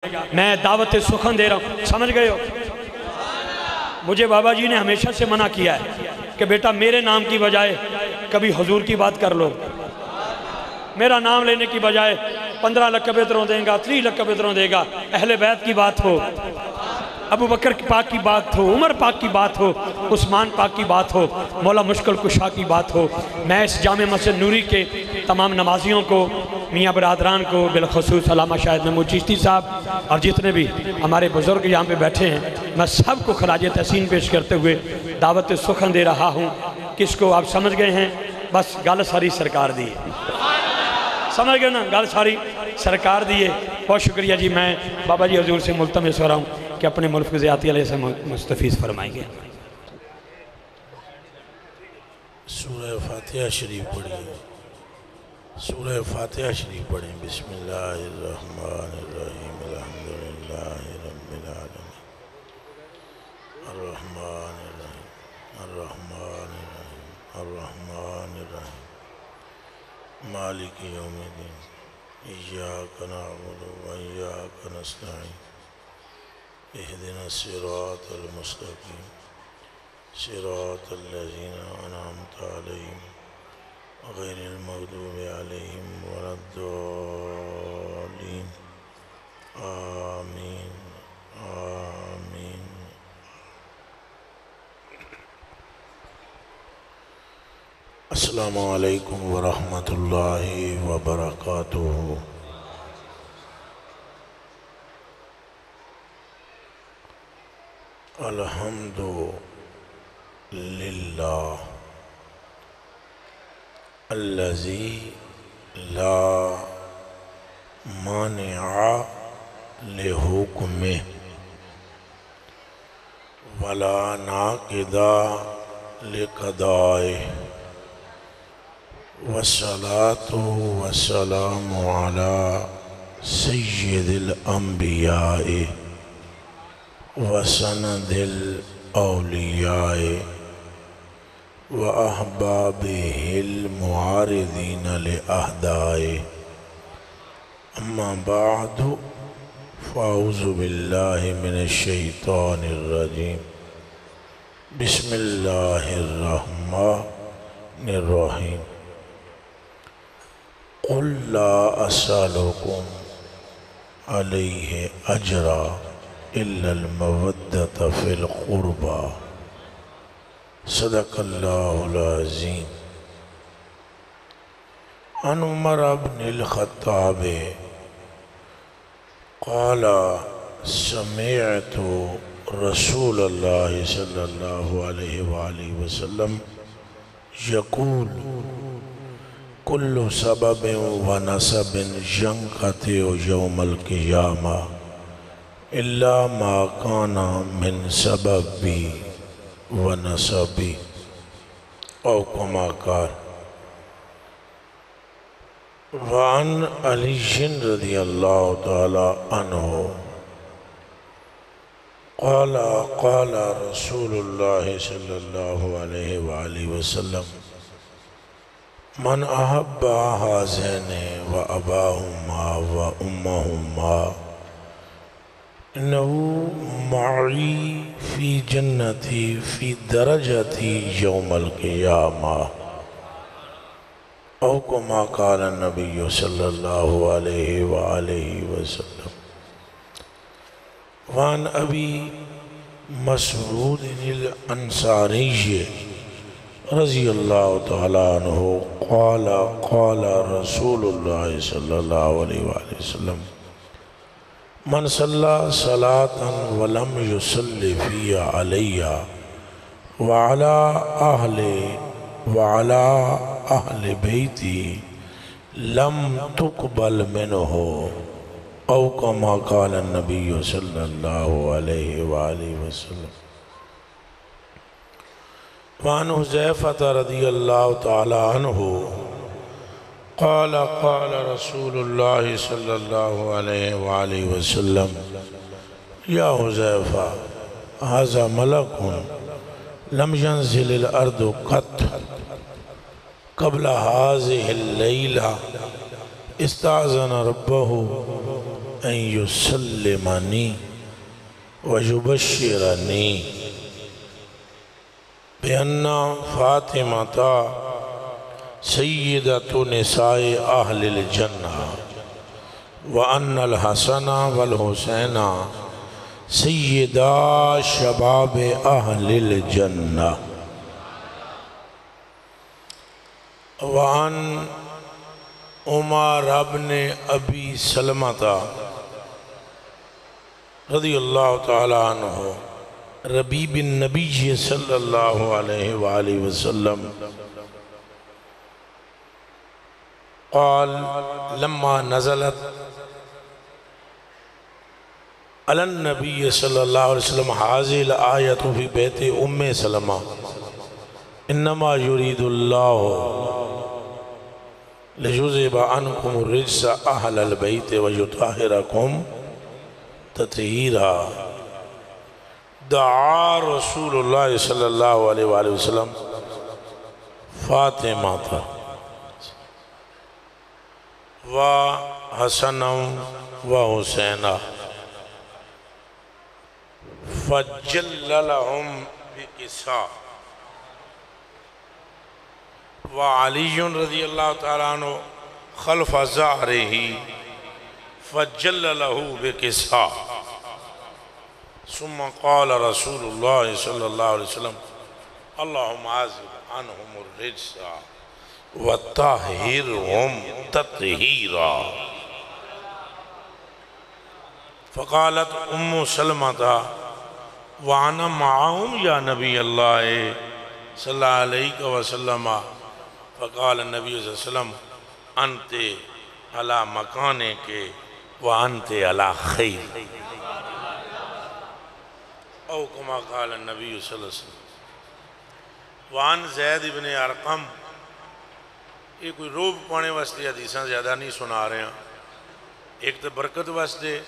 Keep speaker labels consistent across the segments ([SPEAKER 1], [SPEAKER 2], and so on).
[SPEAKER 1] میں دعوت سخن دے رہا ہوں، سمجھ گئے ہو؟ مجھے بابا جی نے ہمیشہ سے منع کیا ہے کہ بیٹا میرے نام کی بجائے کبھی حضور کی بات کر لو، میرا نام لینے کی بجائے 15 لقبیں دیں گا، 30 لقبیں دے گا، اہل بیت کی بات ہو، ابو بکر پاک کی بات ہو، عمر پاک کی بات ہو، عثمان پاک کی بات ہو، مولا مشکل کشا کی بات ہو، میں اس جامع مسجد نوری کے تمام نمازیوں کو، میاں برادران کو، بالخصوص علامہ شاہد محمود چشتی صاحب اور جتنے بھی ہمارے بزرگ یہاں پہ بیٹھے ہیں، میں سب کو خراج تحسین پیش کرتے ہوئے دعوت سخن دے رہا ہوں۔ کس کو آپ سمجھ گئے ہیں؟ بس گل ساری سرکار دی ہے، سمجھ گئے نا؟ گل ساری سرکار دی ہے۔ بہت شکریہ جی، میں بابا جی حضور سے ملتمس ہو رہا ہوں کہ اپنے ملک زیادتی علیہ سے مستفیض فرمائیں گے۔
[SPEAKER 2] سورہ فاتحہ شریف پڑھیں، سورہ فاتحہ شریف پڑھیں۔ بسم اللہ الرحمن الرحیم، الحمدللہ رب العالمین، الرحمن الرحیم، الرحمن الرحیم، الرحمن الرحیم، مالک یوم الدین، ایاک نعبد و ایاک نستعین، اہدنا الصراط المستقیم، صراط الذین انعمت علیہم غیر المغضوب علیہم ولا الضالین، آمین آمین۔ السلام علیکم ورحمۃ اللہ وبرکاتہ۔ الحمد للہ الذی لا مانع لحکمہ ولا ناقض لقضائہ، والصلاة والسلام علی سید الانبیاء وسند الاولیاء وأحبابه المعارضين لأهدائه، أما بعد فأعوذ بالله من الشيطان الرجيم، بسم الله الرحمن الرحيم، قل لا أسألكم عليه أجرا إلا المودة في القربى، صدق اللہ العظیم۔ عن عمر بن الخطاب قال سمعت رسول اللہ صلی اللہ علیہ وآلہ وسلم یقول کل سبب و نسب ینقطع یوم القیامہ الا ما کان من سببی ونسبی او کما قال۔ وعن علی رضی اللہ تعالی عنہ قال قال رسول اللہ صلی اللہ علیہ وآلہ وسلم من احب ہذین و اباہما و امہما انہو معی فی جنتی فی درجتی یوم القیامہ او کما قال النبی صلی اللہ علیہ وآلہ وسلم۔ وعن ابی مسعود الانصاری رضی اللہ تعالی عنہ قال قال رسول اللہ صلی اللہ علیہ وآلہ وسلم من صلی صلاة ولم يصلی فی علی وعلی اہل بیتی لم تقبل منہ او کما قال النبی صلی اللہ علیہ وآلہ وسلم۔ وعن حذیفہ رضی اللہ تعالی عنہ قال قال رسول اللہ صلی اللہ علیہ وآلہ وسلم یا حذیفہ ھذا ملک لم ينزل الارض قط قبل هذه الليلة استأذن ربه أن يسلمني ويبشرني بأن فاطمة سيدة نساء أهل الجنة وأن الحسن والحسين سيدا شباب أهل الجنة وعن عمر بن أبي سلمة رضی اللہ تعالی عنہ ربیب النبی صلی اللہ علیہ وآلہ وسلم قال لما نزلت علی النبی صلی اللہ علیہ وسلم هذه الآیة فی بیت ام سلمہ انما یرید اللہ لیذہب عنکم الرجس اہل البیت ویطہرکم تطہیرا دعا رسول اللہ صلی اللہ علیہ وآلہ وسلم فاطمہ و حسن و حسین فجل لهم بإساء وعلی رضی اللہ تعالیٰ عنہ خلف ظہرہ فجل له بكساء ثم قال رسول الله صلى الله عليه وسلم اللهم عازب عنهم الرجس وطهرهم تطهيرا فقالت ام سلمة وانا معهم يا نبي الله صلى الله عليه وسلم فقال النبي صلى الله عليه وسلم انت على مكانك وانت على خیر او کما قال النبی صلی اللہ علیہ وسلم وان زید بن ارقم یہ کوئی روب پانے واسطے حدیثاں زیادہ نہیں سنا رہے ہیں ایک تو برکت واسطے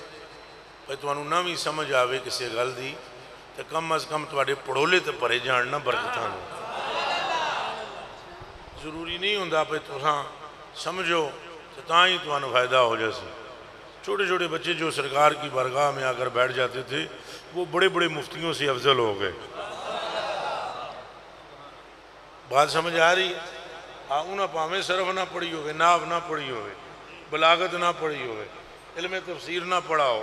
[SPEAKER 2] پہ تو انہوں نہ بھی سمجھ آوے کسی گل دی تو کم از کم تواڈے پڑھولے تو پرے جاننا برکتاں ضروری نہیں ہوندہ پہ تو سمجھو تو تاں ہی تو انہوں فائدہ ہو جیسے چھوٹے چھوٹے بچے جو سرکار کی بارگاہ میں آ کر بیٹھ جاتے تھے وہ بڑے بڑے مفتیوں سے افضل ہو گئے بات سمجھ آ رہی ہے انہاں پاہمیں صرف نہ پڑھی ہوئے ناو نہ پڑھی ہوئے بلاغت نہ پڑھی ہوئے علم تفسیر نہ پڑھا ہو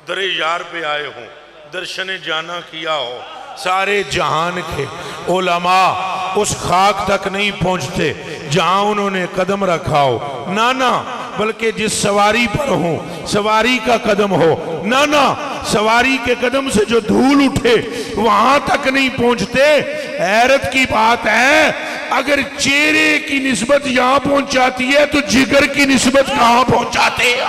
[SPEAKER 2] در یار پہ آئے ہوں درشن جانا کیا ہو سارے جہان کے علماء اس خاک تک نہیں پہنچتے جہاں انہوں نے قدم رکھا ہو نانا بلکہ جس سواری پر ہوں سواری کا قدم ہو نانا سواری کے قدم سے جو دھول اٹھے وہاں تک نہیں پہنچتے حیرت کی بات ہے اگر چہرے کی نسبت یہاں پہنچاتی ہے تو جگر کی نسبت کہاں پہنچاتے ہیں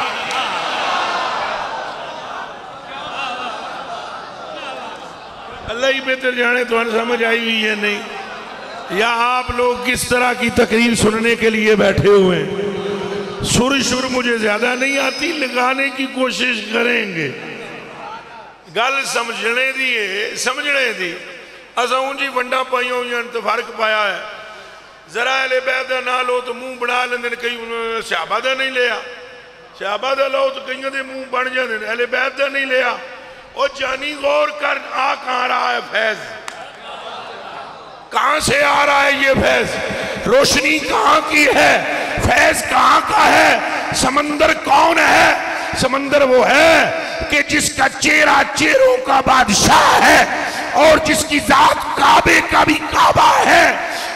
[SPEAKER 2] اللہ ہی بہتر جانے تو ان سمجھ آئی ہوئی ہے نہیں یا آپ لوگ کس طرح کی تقریر سننے کے لیے بیٹھے ہوئے ہیں سر مجھے زیادہ نہیں آتی لگانے کی کوشش کریں گے گل سمجھنے دی اساں جی ونڈا پائیاں ہوئی تو فرق پایا ہے ذرا اہل بیت دا نہ لو تو منہ بنا لیندے کئی صحابہ دا نہیں لیا صحابہ دا لو تو کئیوں دے منہ بن جاندے اہل بیت دا نہیں لیا اور جانی غور کر آ کہاں رہا ہے فیض کہاں سے آ رہا ہے یہ فیض روشنی کہاں کی ہے فیض کہاں کا ہے سمندر کون ہے سمندر وہ ہے کہ جس کا چہرہ چہروں کا بادشاہ ہے اور جس کی ذات کعبے کا بھی کعبہ ہے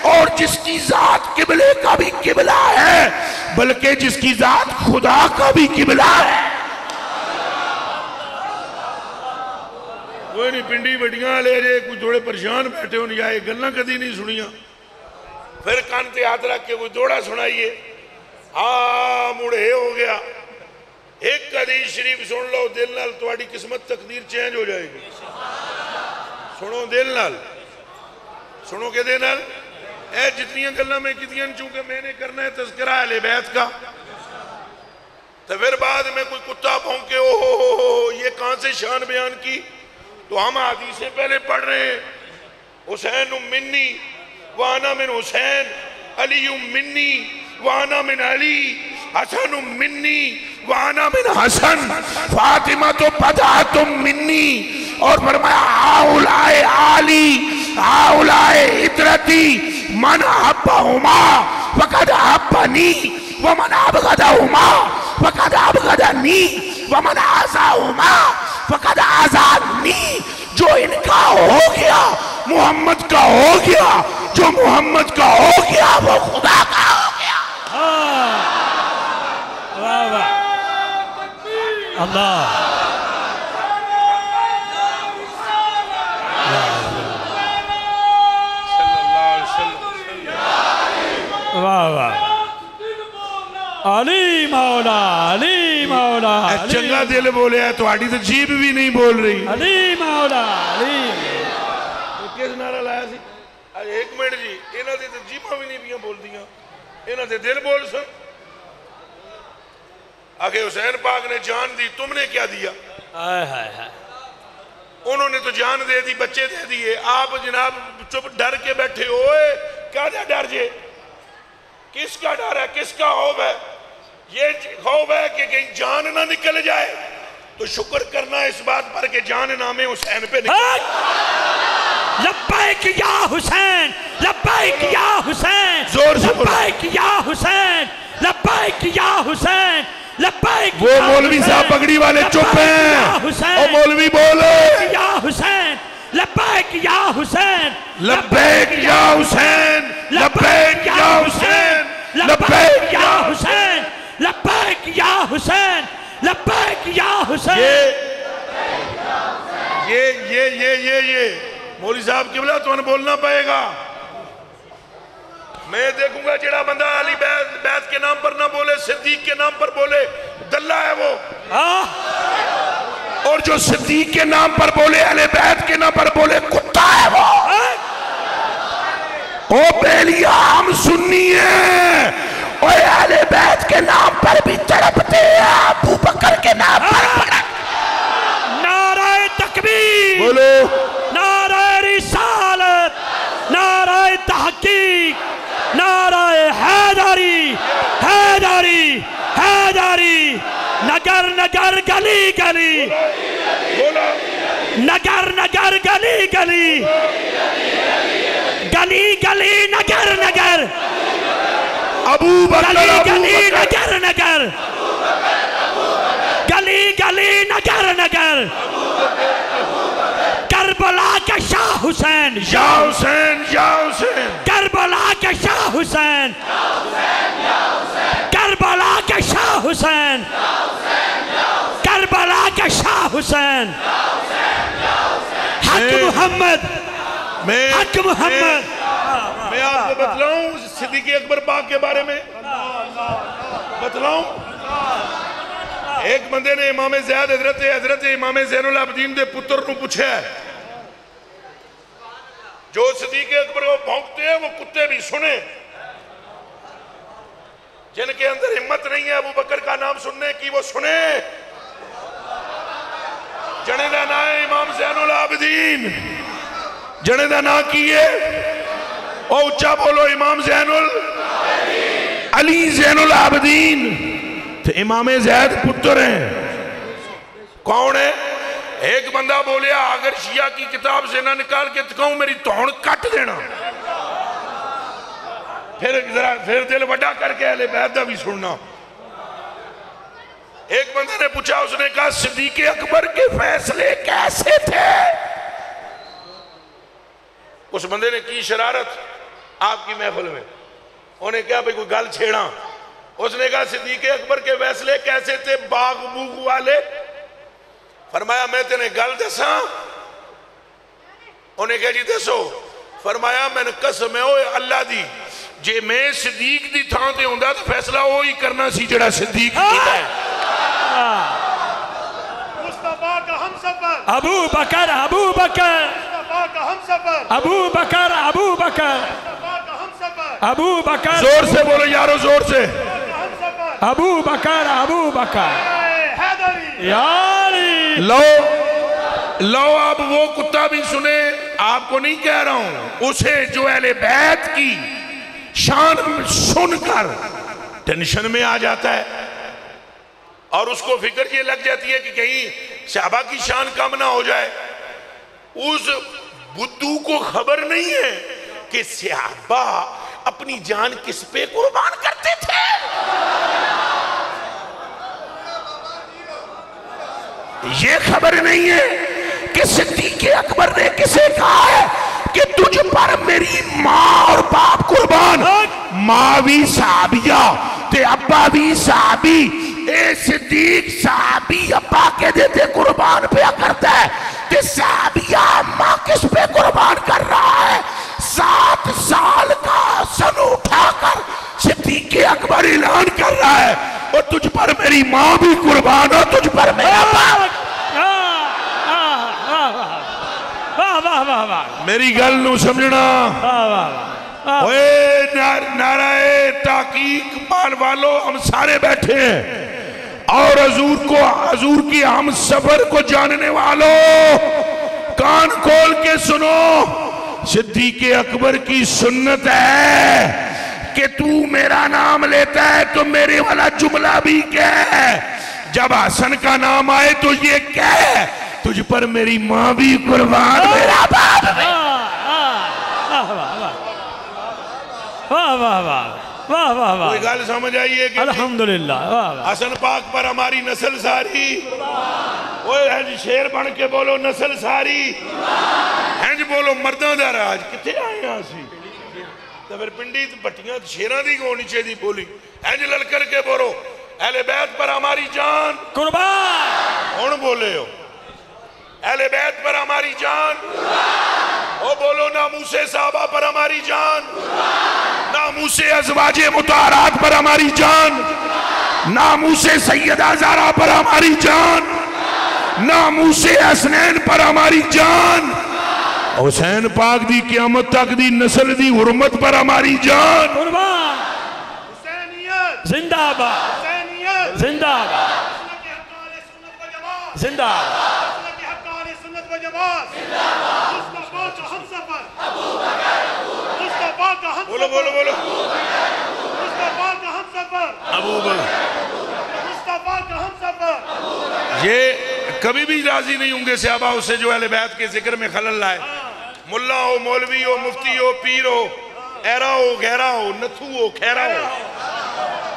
[SPEAKER 2] اور جس کی ذات قبلے کا بھی قبلہ ہے بلکہ جس کی ذات خدا کا بھی قبلہ ہے کوئی نہیں پنڈی بڑیاں لے رہے کوئی تھوڑے پریشان بیٹھے ہو نہیں آئے گلنا کدھی نہیں سنیاں پھر کانتے ہاتھ رکھ کے کوئی دوڑا سنائیے مڑے ہو گیا ایک حدیث شریف سن لو دل نال تواڈی قسمت تقدیر چینج ہو جائے گی سنو دل نال سنو کہ دل نال اے جتنی گلنا میں کتنی چونکہ میں نے کرنا ہے تذکرہ اہل بیت کا تو پھر بعد میں کوئی کتا بھونکے یہ کہاں سے شان بیان کی تو ہم حدیثیں پہلے پڑھ رہے ہیں حسین منی وانا من حسین علی منی وانا من علی حسن منی
[SPEAKER 3] وانا من حسن فاطمہ تو بدعتم منی، اور فرمایا ہاؤلائے آلی ہاؤلائے عطرتی من احبہما فقد احبنی ومن ابغضہما فقد ابغضنی ومن عصاہما فقد عصانی۔ جو ان کا ہو گیا محمد کا ہو گیا، جو محمد کا ہو گیا وہ خدا کا ہو گیا۔
[SPEAKER 1] واہ واہ اللہ، واہ واہ علی مولا علی مولا
[SPEAKER 3] چنگا دل بولے ہے تو آڑی تو جیب بھی نہیں بول رہی۔
[SPEAKER 1] علی مولا علی
[SPEAKER 2] کس نعرہ لایا سی؟ ایک منٹ جی، انہاں دے جیباں بھی نہیں بیاں بول دیاں، انہاں دے دل بول سن۔ آگے حسین پاک نے جان دی، تم نے کیا دیا؟ انہوں نے تو جان دے دی، بچے دے دیے، آپ جناب چپ ڈر کے بیٹھے ہوئے، کیا ڈر جے؟ کس کا ڈر ہے؟ کس کا خوف ہے؟ یہ خوف ہے کہ کہیں جان نہ نکل جائے، تو شکر کرنا اس بات پر کہ جان نام حسین پہ نکل۔
[SPEAKER 1] لبیک یا حسین، لبیک یا حسین،
[SPEAKER 3] زور سے بولو۔
[SPEAKER 1] لبیک یا حسین، لبیک یا حسین، لبیک
[SPEAKER 3] وہ مولوی صاحب پگڑی والے چپ ہیں، او مولوی بولو۔
[SPEAKER 1] یا حسین، لبیک یا حسین،
[SPEAKER 3] لبیک یا حسین، لبیک یا حسین، لبیک یا
[SPEAKER 1] حسین، لبیک یا حسین، لبیک یا حسین۔
[SPEAKER 2] یہ مولوی صاحب قبلہ تو انہیں بولنا پائے گا۔ میں دیکھوں گا جڑا بندہ علی بیت کے نام پر نہ بولے، صدیق کے نام پر بولے، دلہ ہے وہ۔
[SPEAKER 3] اور جو صدیق کے نام پر بولے، اہل بیت کے نام پر بولے، کتا ہے وہ۔ او بیلیا ہم سنی ہیں، اور اہل بیت کے نام پر بھی تڑپتے ہیں، ابو بکر کے نام پر پڑھا۔
[SPEAKER 1] نعرہ تکبیر،
[SPEAKER 3] بولو۔
[SPEAKER 1] نعرہ رسالت، نعرہ تحقیق، نعرہ حیدری، حیدری، حیدری، نگر نگر گلی گلی، نگر نگر گلی گلی، گلی گلی نگر نگر،
[SPEAKER 3] ابو بکر،
[SPEAKER 1] گلی
[SPEAKER 3] ابو
[SPEAKER 1] گلی
[SPEAKER 3] بکر،
[SPEAKER 1] نگر نگر، گلی گلی نگر نگر، کربلا کا شاہ حسین،
[SPEAKER 3] یا حسین، یا حسین،
[SPEAKER 1] کربلا کا شاہ حسین، کربلا کا شاہ حسین، کربلا کا شاہ حسین، حق محمد، حق محمد۔
[SPEAKER 2] میں آپ کو بتلاؤں صدیق اکبر پاک کے بارے میں بتلاؤں۔ ایک بندے نے امام زید حضرت امام زین العابدین دے پتر نو پوچھا ہے، جو صدیق اکبر کو بھونکتے ہیں وہ کتے بھی سنیں، جن کے اندر ہمت نہیں ہے ابو بکر کا نام سننے کی وہ سنیں۔ جنے دا نا ہے امام زین العابدین، جنے دا نا کیے او اچھا بولو، امام زین علی زین العابدین تو امام زید پتر ہیں۔ کون ہے؟ ایک بندہ بولیا اگر شیعہ کی کتاب سے نہ نکال کے تکاؤں میری توڑ کٹ دینا، پھر دل وڈا کر کے اہل بیت دا بھی سننا۔ ایک بندہ نے پوچھا، اس نے کہا صدیق اکبر کے فیصلے کیسے تھے؟ اس بندے نے کی شرارت آپ کی محفل میں، انہیں کہا بھئی کوئی گل چھیڑا، اس نے کہا صدیق اکبر کے فیصلے کیسے تھے باغ بوغ والے؟ فرمایا میں تینے گل دساں؟ انہیں کہا جی دسو۔ فرمایا میں نے قسم ہے اوہ اللہ دی، جے میں صدیق دی تھان تے ہوندہ تو فیصلہ وہی کرنا سی جڑا صدیق کیتا ہے۔
[SPEAKER 4] مصطفیٰ کا ہم سفر،
[SPEAKER 1] ابو بکر، ابو بکر،
[SPEAKER 4] مصطفیٰ کا ہم سفر،
[SPEAKER 1] ابو بکر، ابو بکر،
[SPEAKER 4] مصطفیٰ کا ہم سفر،
[SPEAKER 1] ابو بکر،
[SPEAKER 3] زور سے بولو یارو، زور سے۔
[SPEAKER 4] ہم سفر،
[SPEAKER 1] ابو بکر، ابو بکر،
[SPEAKER 4] حیدری،
[SPEAKER 1] یاری
[SPEAKER 3] لو اب وہ کتا بھی سنے، آپ کو نہیں کہہ رہا ہوں، اسے جو اہل بیت کی شان سن کر ٹینشن میں آ جاتا ہے اور اس کو فکر یہ لگ جاتی ہے کہ کہیں صحابہ کی شان کم نہ ہو جائے. اس بدھو کو خبر نہیں ہے کہ صحابہ اپنی جان کس پہ قربان کرتے تھے. یہ خبر نہیں ہے کہ صدیق اکبر نے کسے کہا ہے کہ تجھ پر میری ماں اور باپ قربان. ماں بھی صحابیہ تے ابا بھی صحابی. اے صدیق صحابی ابا کے دیتے قربان پہ کرتا ہے تے صحابیہ ماں کس پہ قربان کر رہا ہے. 7 سال کا سن اٹھا کر صدیق اکبر اعلان کر رہا ہے اور تجھ پر میری ماں بھی قربان ہو, تجھ پر میرا باپ. میری گل نو سمجھنا. نعرہ تحقیق مان والو ہم سارے بیٹھے ہیں اور حضور کی ہم سفر کو جاننے والوں کان کھول کے سنو. صدیق اکبر کی سنت ہے کہ تو میرا نام لیتا ہے تو میرے والا جملہ بھی کہہ. جب حسن کا نام آئے تو یہ کہہ تجھ پر میری ماں بھی قربان میرا باپ بھی. کوئی گل سمجھ آئیے کہ
[SPEAKER 1] الحمدللہ.
[SPEAKER 3] حسن پاک پر ہماری نسل ساری. شیر بن کے بولو نسل ساری. ہنج بولو مردوں دا راج. کتے آئے ہیں آسی تو پھر پنڈی بٹیاں شیران دی گو نیچے دی بولی. ہنج للکر کے بولو اہل بیت پر ہماری جان
[SPEAKER 1] قربان.
[SPEAKER 3] کون بولے ہو؟ اہل بیت پر ہماری جان. او بولو ناموس صحابہ پر ہماری جان. ناموس ازواج مطہرات پر ہماری جان. ناموس سیدہ زہرا پر ہماری جان. ناموس حسنین پر ہماری جان. حسین پاک دی قیامت تک دی نسل دی حرمت پر ہماری جان.
[SPEAKER 1] قربان.
[SPEAKER 4] حسینیت
[SPEAKER 1] زندہ باد.
[SPEAKER 4] حسینیت
[SPEAKER 1] زندہ باد.
[SPEAKER 4] مسلک حقانی سنت و جماعت.
[SPEAKER 1] زندہ باد.
[SPEAKER 4] مسلک حقانی سنت و جماعت. مصطفیٰ کا ہم سفر. مصطفیٰ کا ہم
[SPEAKER 3] بولو
[SPEAKER 4] سفر.
[SPEAKER 3] بولو بولو.
[SPEAKER 4] مصطفیٰ کا ہم سفر.
[SPEAKER 3] ابو بکر.
[SPEAKER 4] مصطفیٰ کا ہم سفر.
[SPEAKER 3] یہ کبھی بھی راضی نہیں ہوں گے صحابہ اس سے جو اہل بیت کے ذکر میں خلل لائے. ملا ہو, مولوی ہو, مفتی ہو, پیر ہو, ایرا ہو, گہرا ہو, نتھو ہو, کھیرا ہو,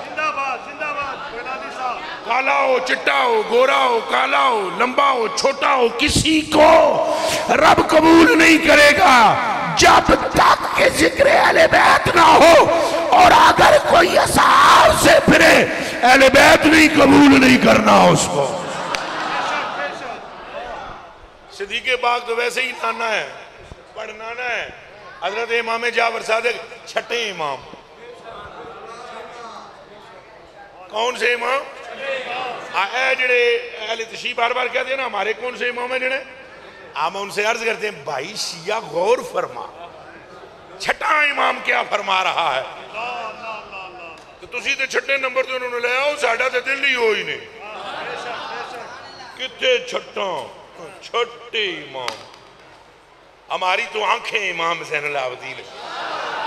[SPEAKER 4] زندہ باد زندہ باد. بغدادی صاحب
[SPEAKER 3] کالا ہو, چٹا ہو, گورا ہو, کالا ہو, لمبا ہو, چھوٹا ہو, کسی کو رب قبول نہیں کرے گا جب تک کہ ذکر اہل بیت نہ ہو. اور اگر کوئی اصحاب سے پھرے اہل بیت نہیں قبول نہیں کرنا اس کو. صدیق پاک تو ویسے ہی نانا ہے, پڑھنانا ہے. حضرت امام جعفر صادق چھٹے امام. کون سے امام؟ اے جڑے اہل تشیع بار بار کہتے ہیں نا ہمارے کون سے امام ہیں جڑے, ہم ان سے عرض کرتے ہیں بھائی شیعہ غور فرما, چھٹا امام کیا فرما رہا ہے. تو تسی تے چھٹے نمبر تے انہوں نے لے آؤ, ساڑھا تے دل ہی ہوئی نہیں. کتے چھٹا چھٹے امام. ہماری تو آنکھیں امام زین العابدین ہے,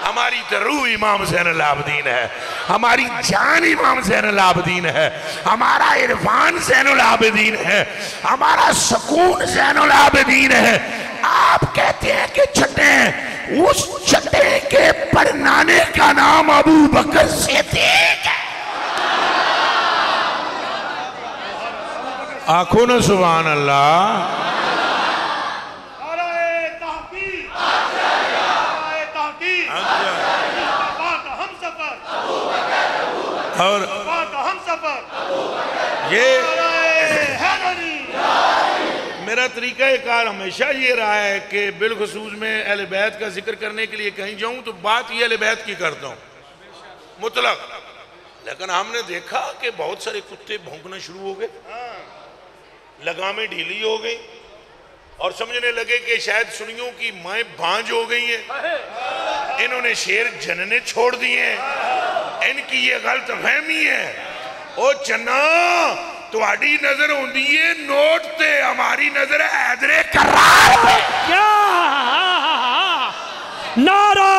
[SPEAKER 3] ہماری تو روح امام زین العابدین ہے, ہماری جان امام زین العابدین ہے, ہمارا عرفان زین العابدین ہے, ہمارا سکون زین العابدین ہے. آپ کہتے ہیں کہ چھٹے ہیں, اس چھٹے کے پڑھنانے کا نام ابو بکر صدیق ہے. آنکھوں نا سبحان اللہ. اور یہ میرا طریقہ کار ہمیشہ یہ رہا ہے کہ بالخصوص میں اہل بیت کا ذکر کرنے کے لیے کہیں جاؤں تو بات یہ اہل بیت کی کرتا ہوں مطلق. لیکن ہم نے دیکھا کہ بہت سارے کتے بھونکنا شروع ہو گئے, لگامیں ڈھیلی ہو گئی اور سمجھنے لگے کہ شاید سنیوں کی مائیں بھانج ہو گئی ہیں, انہوں نے شیر جننے چھوڑ دیے ہیں, ان کی یہ غلط فہمی ہے. او چنا تواڈی نظر ہوندی ہے نوٹ تے, ہماری نظر ہے حیدر کرار پہ.
[SPEAKER 1] کیا نعرہ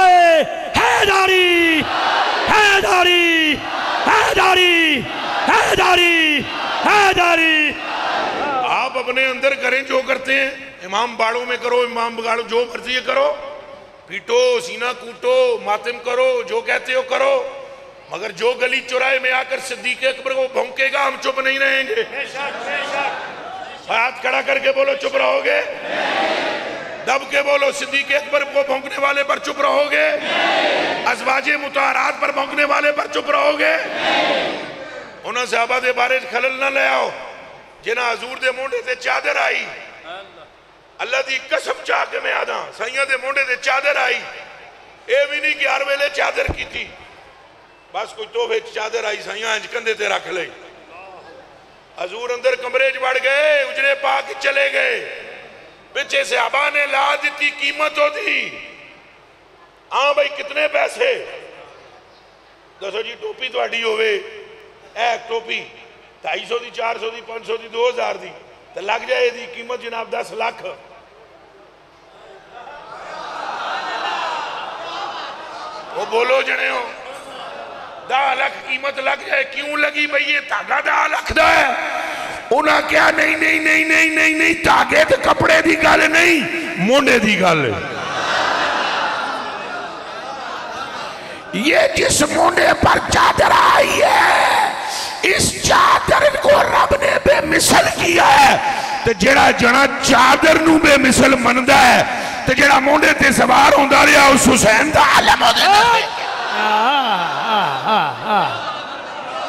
[SPEAKER 1] حیدری حیدری حیدری حیدری حیدری.
[SPEAKER 2] آپ اپنے اندر کریں جو کرتے ہیں. امام باڑوں میں کرو، امام باڑوں جو مرضی ہے کرو، پیٹو، سینہ کوٹو، ماتم کرو، جو کہتے ہو کرو، مگر جو گلی چوراہے میں آ کر صدیق اکبر کو بھونکے گا ہم چپ نہیں رہیں گے. ہاتھ کھڑا کر کے بولو چپ رہو گے؟ دب کے بولو صدیق اکبر کو بھونکنے والے پر چپ رہو گے؟ ازواج مطہرات پر بھونکنے والے پر چپ رہو گے؟ انہاں صحابہ دے بارے خلل نہ لے آؤ جنہاں حضور دے مونڈے تے چادر آئی. اللہ دی قسم چاہ کے میں آدھا سائیاں دے مونڈے تے چادر آئی. اے بھی نہیں کہ ہر ویلے چادر کی تھی، بس کوئی توفے چادر آئی سائیاں انج کندھے تے رکھ لئی. حضور اندر کمرے بڑھ گئے، اجرے پاک چلے گئے. پیچھے صحابہ نے لا دیتی قیمت ہو دی. ہاں بھائی کتنے پیسے؟ دسو جی ٹوپی تو اڈی ہوئے، ایک ٹوپی 250 دی، 400 دی، 500 دی، 2000 دی تو لگ جائے دی قیمت جناب 10 لاکھ. وہ بولو جنے ہو 10 لاکھ قیمت لگ جائے. کیوں لگی بھئی یہ تاگا 10 لاکھ دا ہے؟
[SPEAKER 3] انہاں کیا نہیں نہیں نہیں نہیں نہیں نہیں تاگے تے کپڑے دی گل نہیں، مونڈے دی گل. یہ جس مونڈے پر چادر آئی ہے اس چادر کو رب نے بے مثل کیا ہے. تے جڑا جنا چادر نو بے مثل مندہ ہے تے جڑا مونڈے تے سوار ہوندہ رہا اس حسین دا عالم ہو دے.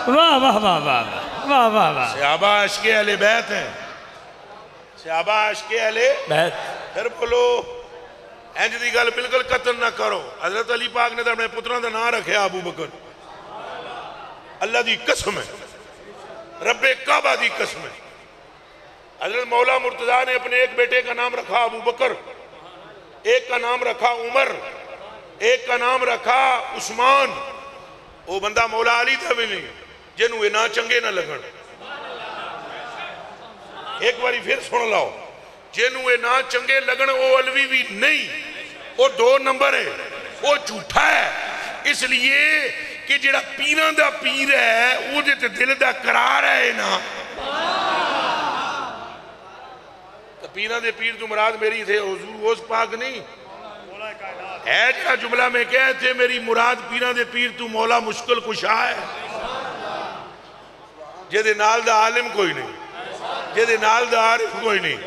[SPEAKER 1] واہ واہ واہ واہ واہ واہ واہ.
[SPEAKER 2] صحابہ عشق اہل بیت ہیں، صحابہ عشق اہل
[SPEAKER 1] بیت.
[SPEAKER 2] پھر بولو انج دی گل بالکل قتل نہ کرو. حضرت علی پاک نے تو اپنے پتران دا نام رکھیا ابو بکر. اللہ دی قسم ہے، رب کعبہ دی قسم ہے. حضرت مولا مرتضیٰ نے اپنے ایک بیٹے کا نام رکھا ابو بکر، ایک کا نام رکھا عمر، ایک کا نام رکھا عثمان. وہ بندہ مولا علی تھا بھی نہیں جنہوں نہ چنگے نہ لگن. ایک باری پھر سن لاؤ، جنہوں نہ چنگے لگن وہ علوی بھی نہیں، وہ 2 نمبر ہے، وہ جھوٹا ہے. اس لیے کہ جڑا پیران دا پیر ہے وہ جتے دل دا قرار ہے نا. تو پیران دے پیر تو مراد میری تھے حضور غوث پاک نہیں ہے. جڑا جملہ میں کہے تھے میری مراد پیران دے پیر تو مولا مشکل کشا ہے. جدے نال دا عالم کوئی نہیں، جدے نال دا عارف کوئی نہیں،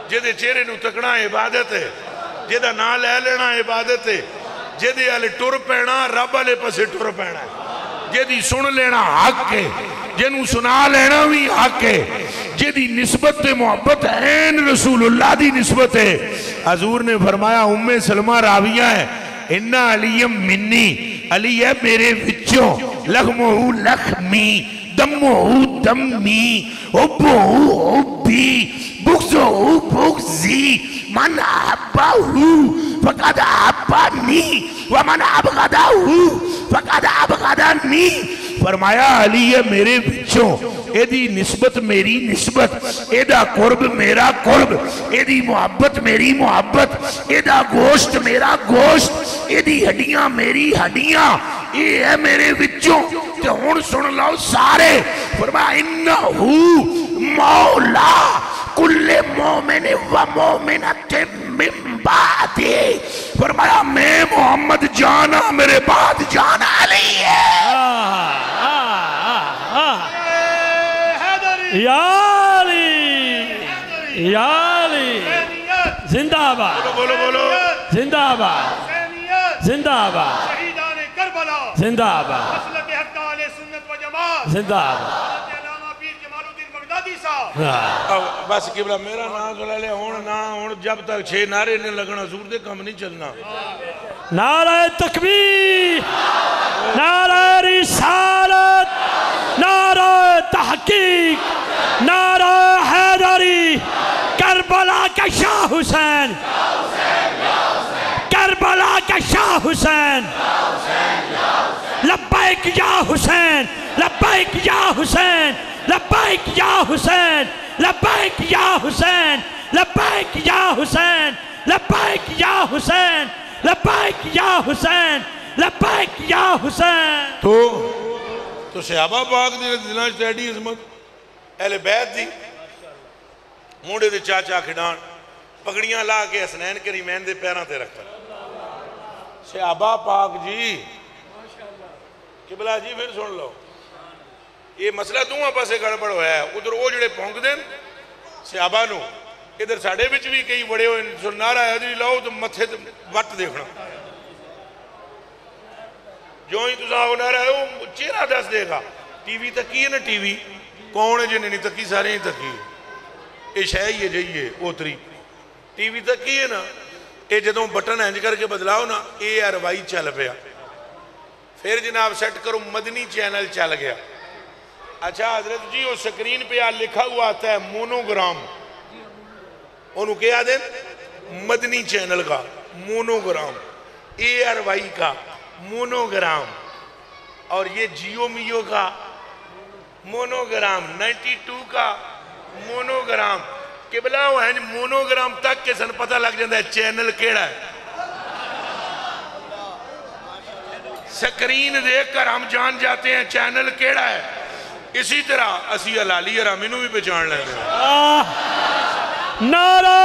[SPEAKER 2] جدے چہرے نو تکنا عبادت ہے، جدہ نال لے لینا عبادت ہے، جدے آلے ٹر پینا رب آلے پسے ٹر پینا ہے، جدی سن لینا حق ہے، جنہوں سنا لینا بھی حق ہے، جدی نسبت تے محبت این رسول اللہ دی نسبت ہے. حضور نے فرمایا ام سلمہ راویہ ہے انہا علیم منی، علی ہے میرے وچوں، لخمہو لخمی، دمہو دمی، حبہو حبی، بغضہو بغضی، من احبہو فقد احبانی ومن ابغضہو فقد ابغضانی. فرمایا علی ہے میرے وچوں، ایدی نسبت میری نسبت، ایدہ قرب میرا قرب، ایدی محبت میری محبت، ایدہ گوشت میرا گوشت، ایدی ہڈیاں میری ہڈیاں، یہ ہے میرے وچوں. تے ہون سن لاؤ سارے. فرمایا انہو مولا کل مومن و مومنت من بعدی. فرمایا میں محمد جانا میرے بعد جانا علی ہے.
[SPEAKER 1] یا علی یا علی زندہ آباد
[SPEAKER 2] بولو بولو
[SPEAKER 1] زندہ آباد زندہ آباد
[SPEAKER 4] شہیدان کربلا
[SPEAKER 1] زندہ آباد
[SPEAKER 4] مسلک حق اہل سنت و جماعت
[SPEAKER 1] زندہ آباد
[SPEAKER 4] حضرت علامہ پیر جمال الدین بغدادی صاحب.
[SPEAKER 2] بس قبلہ میرا نام سلا لے ہون جب تک 6 نعرے نے لگنا حضور دے کم نہیں چلنا.
[SPEAKER 1] نعرہ تکبیر، نعرہ رسالت، نعرہ تحقیق، نعرہ حیدری، کربلا کا شاہ حسین، کربلا کا شاہ حسین، لبیک یا حسین، لبیک یا حسین، لبیک یا حسین، لبیک یا حسین، لبیک یا حسین، لبیک یا حسین، لبیک یا حسین، لبیک یا حسین.
[SPEAKER 2] تو صحابہ پاک دے دلان چ ایڈی عظمت اہل بیت دی موڑے دے چاچا کھڑان پگڑیاں لا کے حسنین کریمین دے پیران تے رکھا صحابہ پاک جی قبلہ جی پھر سن لو یہ مسئلہ دونوں پاسے گڑبڑ ہوا ہے ادھر وہ جڑے پونک دیں صحابہ نو ادھر ساڑھے بچ بھی کئی بڑے ہوئے سن نعرہ حیدری لاؤ تو متھے وٹ دیکھنا جو ہی تو ساہو نعرہ ہے وہ چہرہ دس دے گا ٹی وی تکی ہے نا ٹی وی کون ہے جنہیں نہیں تکی سارے ہی تکی ہے یہ شہ یہ جائیے اوتری ٹی وی تکی ہے نا یہ جدوں بٹن ہینج کر کے بدلاؤ نا اے اروائی چل پیا پھر جناب سیٹ کرو مدنی چینل چل گیا اچھا حضرت جی وہ سکرین پہ لکھا ہوا آتا ہے مونوگرام انہوں کیا دیں مدنی چینل کا مونوگرام اے اروائی کا مونوگرام اور یہ جیو میو کا مونوگرام 92 کا مونوگرام قبلہ وہ ہے مونوگرام تک کے سن پتہ لگ جاندہ ہے چینل کیڑا ہے سکرین دیکھ کر ہم جان جاتے ہیں چینل کیڑا ہے اسی طرح اسی علالی ارامینو بھی پہچان لیں
[SPEAKER 1] نعرہ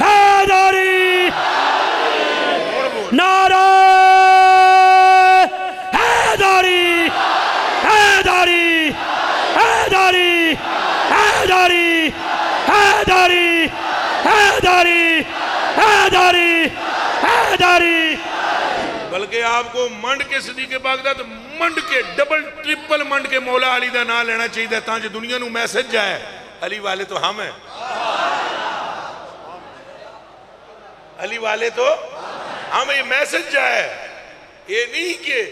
[SPEAKER 1] حیدری نعرہ حیدری حیدری حیدری حیدری حیدری حیدری حیدری حیدری
[SPEAKER 2] بلکہ آپ کو منڈ کے صدیق پاک دا تو منڈ کے ڈبل ٹرپل منڈ کے مولا علی دا نام لینا چاہیے دا تاں جو دنیا نو میسج جائے علی والے تو ہم ہیں علی والے تو ہم یہ میسج جائے یہ نہیں کہ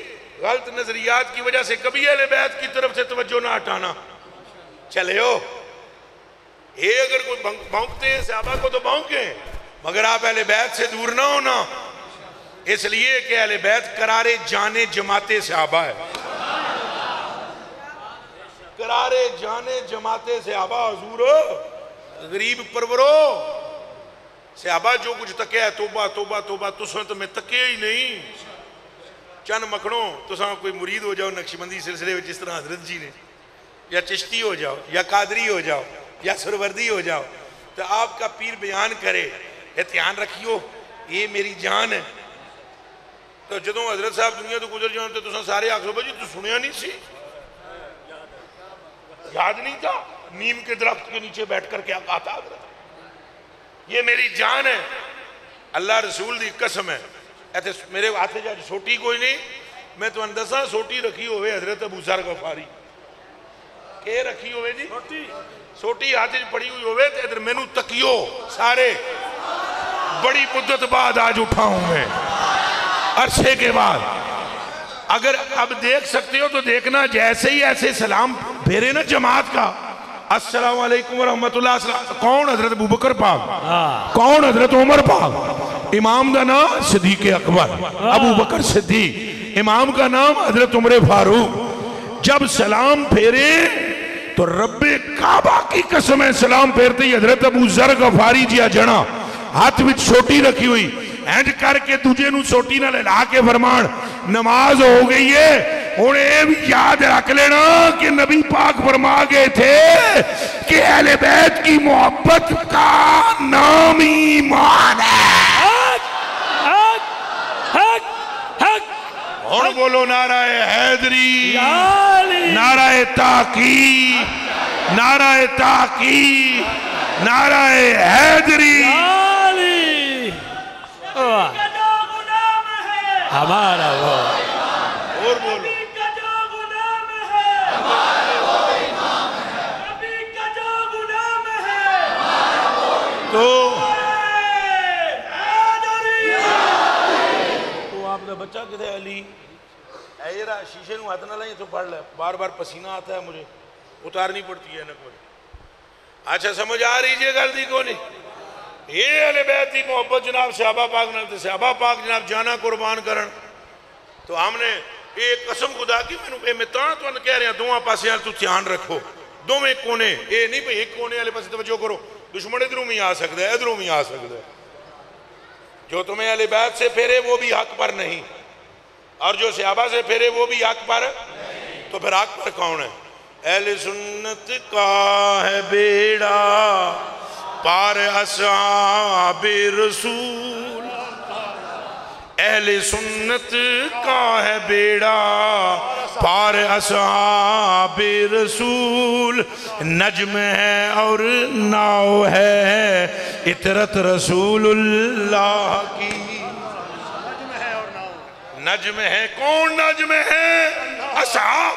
[SPEAKER 2] غلط نظریات کی وجہ سے کبھی اہل بیت کی طرف سے توجہ نہ ہٹانا چلے ہو یہ اگر کوئی بھونکتے ہیں صحابہ کو تو بھونکیں مگر آپ اہل بیت سے دور نہ ہونا اس لیے کہ اہل بیت قرار جانے جماعت صحابہ ہے قرار جانے جماعت صحابہ حضور غریب پرورو صحابہ جو کچھ تکے ہے توبہ توبہ توبہ تساں تو میں تکے ہی نہیں چند مکھنوں تساں کوئی مرید ہو جاؤ نقشبندی سلسلے میں جس طرح حضرت جی نے یا چشتی ہو جاؤ یا قادری ہو جاؤ یا سروردی ہو جاؤ تو آپ کا پیر بیان کرے دھیان رکھیو یہ میری جان ہے تو جدوں حضرت صاحب دنیا تو گزر جاؤں تو سارے آخر بھائی تو سنیا نہیں سی یاد نہیں تھا نیم کے درخت کے نیچے بیٹھ کر کیا کہا تھا حضرت یہ میری جان ہے اللہ رسول دی قسم ہے ایسے میرے ہاتھ جا سوٹی کوئی نہیں میں تو اندسا سوٹی رکھی ہوئے حضرت ابو ذر غفاری کہ رکھی ہوئے جی سوٹی ہاتھ پڑی ہوئی ہوئے تو ادھر مینو تکیو سارے بڑی مدت بعد آج اٹھا ہوں میں عرصے کے بعد اگر اب دیکھ سکتے ہو تو دیکھنا جیسے ہی ایسے سلام بھیرے نا جماعت کا السلام علیکم ورحمۃ اللہ کون حضرت ابوبکر پاک کون حضرت عمر پاک امام کا نام صدیق اکبر ابوبکر صدیق امام کا نام حضرت عمر فاروق جب سلام پھیرے تو رب کعبہ کی قسم ہے سلام پھیرتے ہی حضرت ابو ذر غفاری جیا جنا ہاتھ وچ چھوٹی رکھی ہوئی اینڈ کر کے تجھے نو چھوٹی نہ للا کے فرمان نماز ہو گئی ہے انہیں بھی یاد رکھ لینا کہ نبی پاک فرما گئے تھے کہ اہل بیت کی محبت کا نام ایمان ہے اور بولو نعرہ حیدری نعرہ تحقیق نعرہ تحقیق نعرہ حیدری
[SPEAKER 1] ہمارا وہ
[SPEAKER 2] اور بولو تو آپ نے بچہ کہتے ہیں علی اے یرا شیشے نو ہاتھ نہ لائیں تو پڑھ لے بار بار پسینہ آتا ہے مجھے اتارنی پڑتی ہے نہ کوئی اچھا سمجھ آ رہی جے غلطی کو نہیں یہ اہل بیت دی محبت جناب صحابہ پاک نے صحابہ پاک جناب جانا قربان کرن تو ہم نے ایک قسم خدا کی میں تاں تو کہہ رہے ہیں دونوں پاسے تو دھیان رکھو دونوں کونے یہ نہیں بھئی ایک کونے والے پاسے توجہ کرو دشمن ادھروں میں آ سکتا ہے ادھروں میں آ سکتا ہے جو تمہیں اہل بیت سے پھیرے وہ بھی حق پر نہیں اور جو صحابہ سے پھیرے وہ بھی حق پر تو پھر آگ پر کون ہے؟ اہل سنت کا ہے بیڑا پار اصحاب رسول، اہل سنت کا ہے بیڑا پار اصحاب رسول، نجم ہے اور ناؤ ہے اطرت رسول اللہ کی۔ نجم ہے، کون نجم ہے؟ اصحاب۔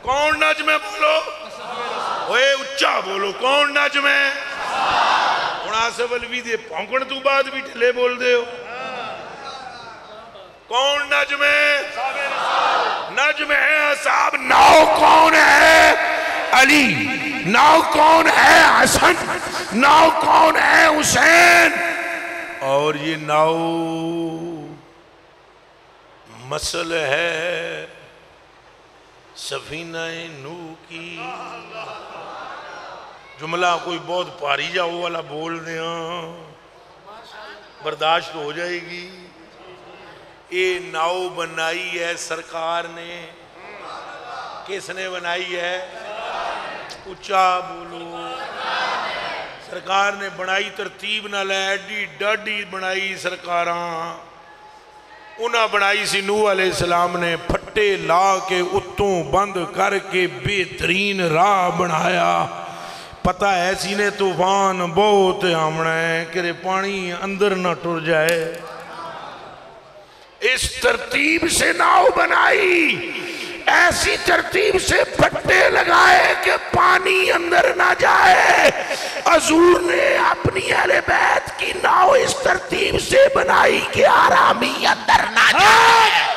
[SPEAKER 2] کون نجم ہے؟ بولو اوے اچھا بولو، کون نجم ہے؟ مناسب الوی دے پونکن تو بعد بھی ٹھلے بول دے ہو۔ کون نجم ہے؟ نجم ہے اصحاب۔
[SPEAKER 3] ناؤ کون ہے؟ علی۔ ناؤ کون ہے؟ حسن۔ ناؤ کون ہے؟ حسین۔
[SPEAKER 2] اور یہ ناؤ مسل ہے سفینہ نوح کی۔ جملہ کوئی بہت پاری جا وہ والا بول دیا، برداشت ہو جائے گی۔ یہ ناؤ بنائی ہے سرکار نے۔ کس نے بنائی ہے؟ اچھا بولو۔ سرکار نے بنائی، ترتیب نہ لے، ایڈی ڈاڈی بنائی سرکاراں۔ انہاں بنائی سی نوح علیہ السلام نے، پھٹے لا کے اتوں بند کر کے بہترین راہ بنایا۔ پتہ ایسی نے طوفان بہت آمنا ہے کہ پانی اندر نہ ٹر جائے۔
[SPEAKER 3] اس ترتیب سے ناؤ بنائی، ایسی ترتیب سے پھٹے لگائے کہ پانی اندر نہ جائے۔ حضور نے اپنی اہل بیت کی ناؤ اس ترتیب سے بنائی کہ آرامی اندر نہ جائے۔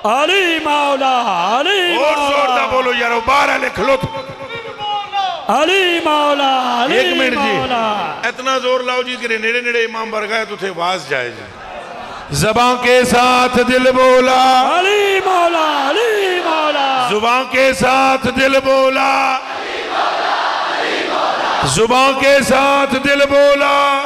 [SPEAKER 1] علی مولا، علی
[SPEAKER 2] اور زور دا بولو یارو، بارہ لکھ لو۔
[SPEAKER 1] علی مولا، علی
[SPEAKER 2] ایک منٹ
[SPEAKER 1] مولا۔
[SPEAKER 2] جی، اتنا زور لاؤ جی کہ نیڑے نیڑے امام بر گئے تو تھے واز جائے جی۔ زبان کے ساتھ دل بولا،
[SPEAKER 1] علی مولا، علی مولا۔
[SPEAKER 2] زبان کے ساتھ دل بولا، زبان کے ساتھ دل بولا،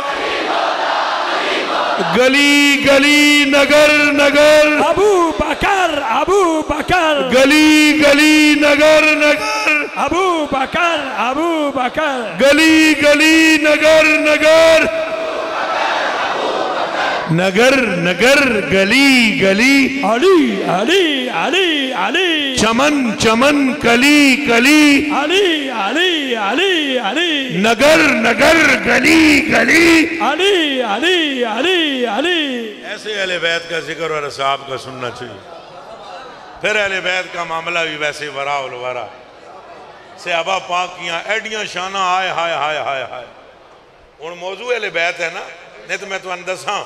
[SPEAKER 2] گلی گلی نگر نگر،
[SPEAKER 1] ابو بکر، ابو بکر،
[SPEAKER 2] گلی گلی نگر نگر،
[SPEAKER 1] ابو بکر، ابو بکر،
[SPEAKER 2] گلی گلی نگر نگر، نگر نگر گلی گلی،
[SPEAKER 1] علی علی علی علی،
[SPEAKER 2] چمن چمن کلی کلی،
[SPEAKER 1] علی علی علی علی،
[SPEAKER 3] نگر نگر گلی گلی،
[SPEAKER 1] علی علی علی علی۔
[SPEAKER 2] ایسے اہل بیت کا ذکر اور اصحاب کا سننا چاہیے۔ پھر اہل بیت کا معاملہ بھی ویسے ورا الورا، صحابہ پاک کیاں ایڈیاں شانہ آئے ہائے ہائے ہائے ہائے۔ اور موضوع اہل بیت ہے نا، نہیں تو میں تو اندساں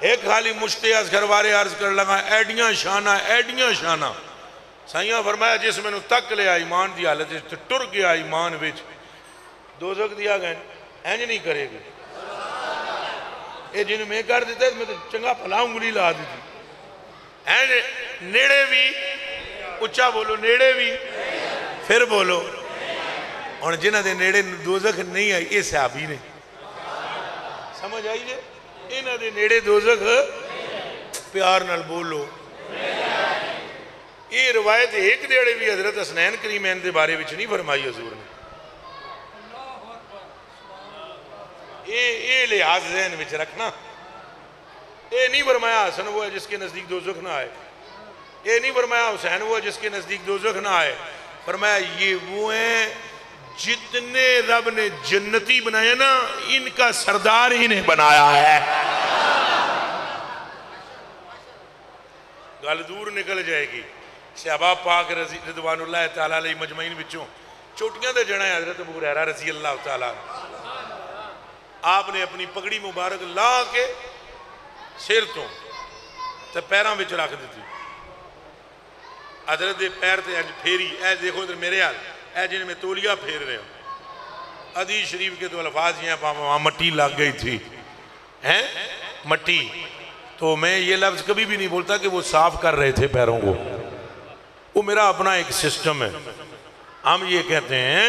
[SPEAKER 2] ایک خالی مشتے از گھروارے عرض کر لگا، ایڈیاں شانہ ایڈیاں شانہ۔ سائیاں فرمایا جس میں نو تک لیا ایمان دی حالت تو ٹر گیا ایمان وچ، دوزخ دیا گئے اینج نہیں کرے گا۔ اے جن میں کر دیتا ہے میں تو چنگا پھلا انگلی لا دیتی۔ اینج نیڑے بھی، اچھا بولو نیڑے بھی، پھر بولو۔ اور جنہ دے نیڑے دوزخ نہیں آئی، یہ صحابی نے سمجھ آئی جے؟ انہ دے نیڑے دوزخ پیار نال بولو۔ یہ روایت ایک دیڑے بھی حضرت حسنین کریمین دے بارے وچ نہیں فرمائی حضور نے۔ یہ لحاظ ذہن وچ رکھنا، یہ نہیں فرمایا حسن وہ ہے جس کے نزدیک دوزخ نہ آئے، یہ نہیں فرمایا حسین وہ ہے جس کے نزدیک دوزخ نہ آئے، فرمایا یہ وہ ہیں جتنے رب نے جنتی بنایا نا ان کا سردار انہیں بنایا ہے۔ گل دور نکل جائے گی۔ صحابہ پاک رضوان اللہ تعالیٰ علیہ مجمعین بچوں چوٹیاں دے جڑا ہے حضرت ابو ہریرہ رضی اللہ تعالیٰ، آپ نے اپنی پگڑی مبارک لا کے سر تو پیراں وچ رکھ دیتی، حضرت دے پیر تے انج پھیری، اے دیکھو ادھر میرے حال، اے جن میں تولیہ پھیر رہے ہو۔ حدیث شریف کے تو الفاظ یہ ہیں وہاں مٹی لگ گئی تھی، ہیں مٹی، تو میں یہ لفظ کبھی بھی نہیں بولتا کہ وہ صاف کر رہے تھے پیروں کو، وہ میرا اپنا ایک سسٹم ہے. ہم یہ کہتے ہیں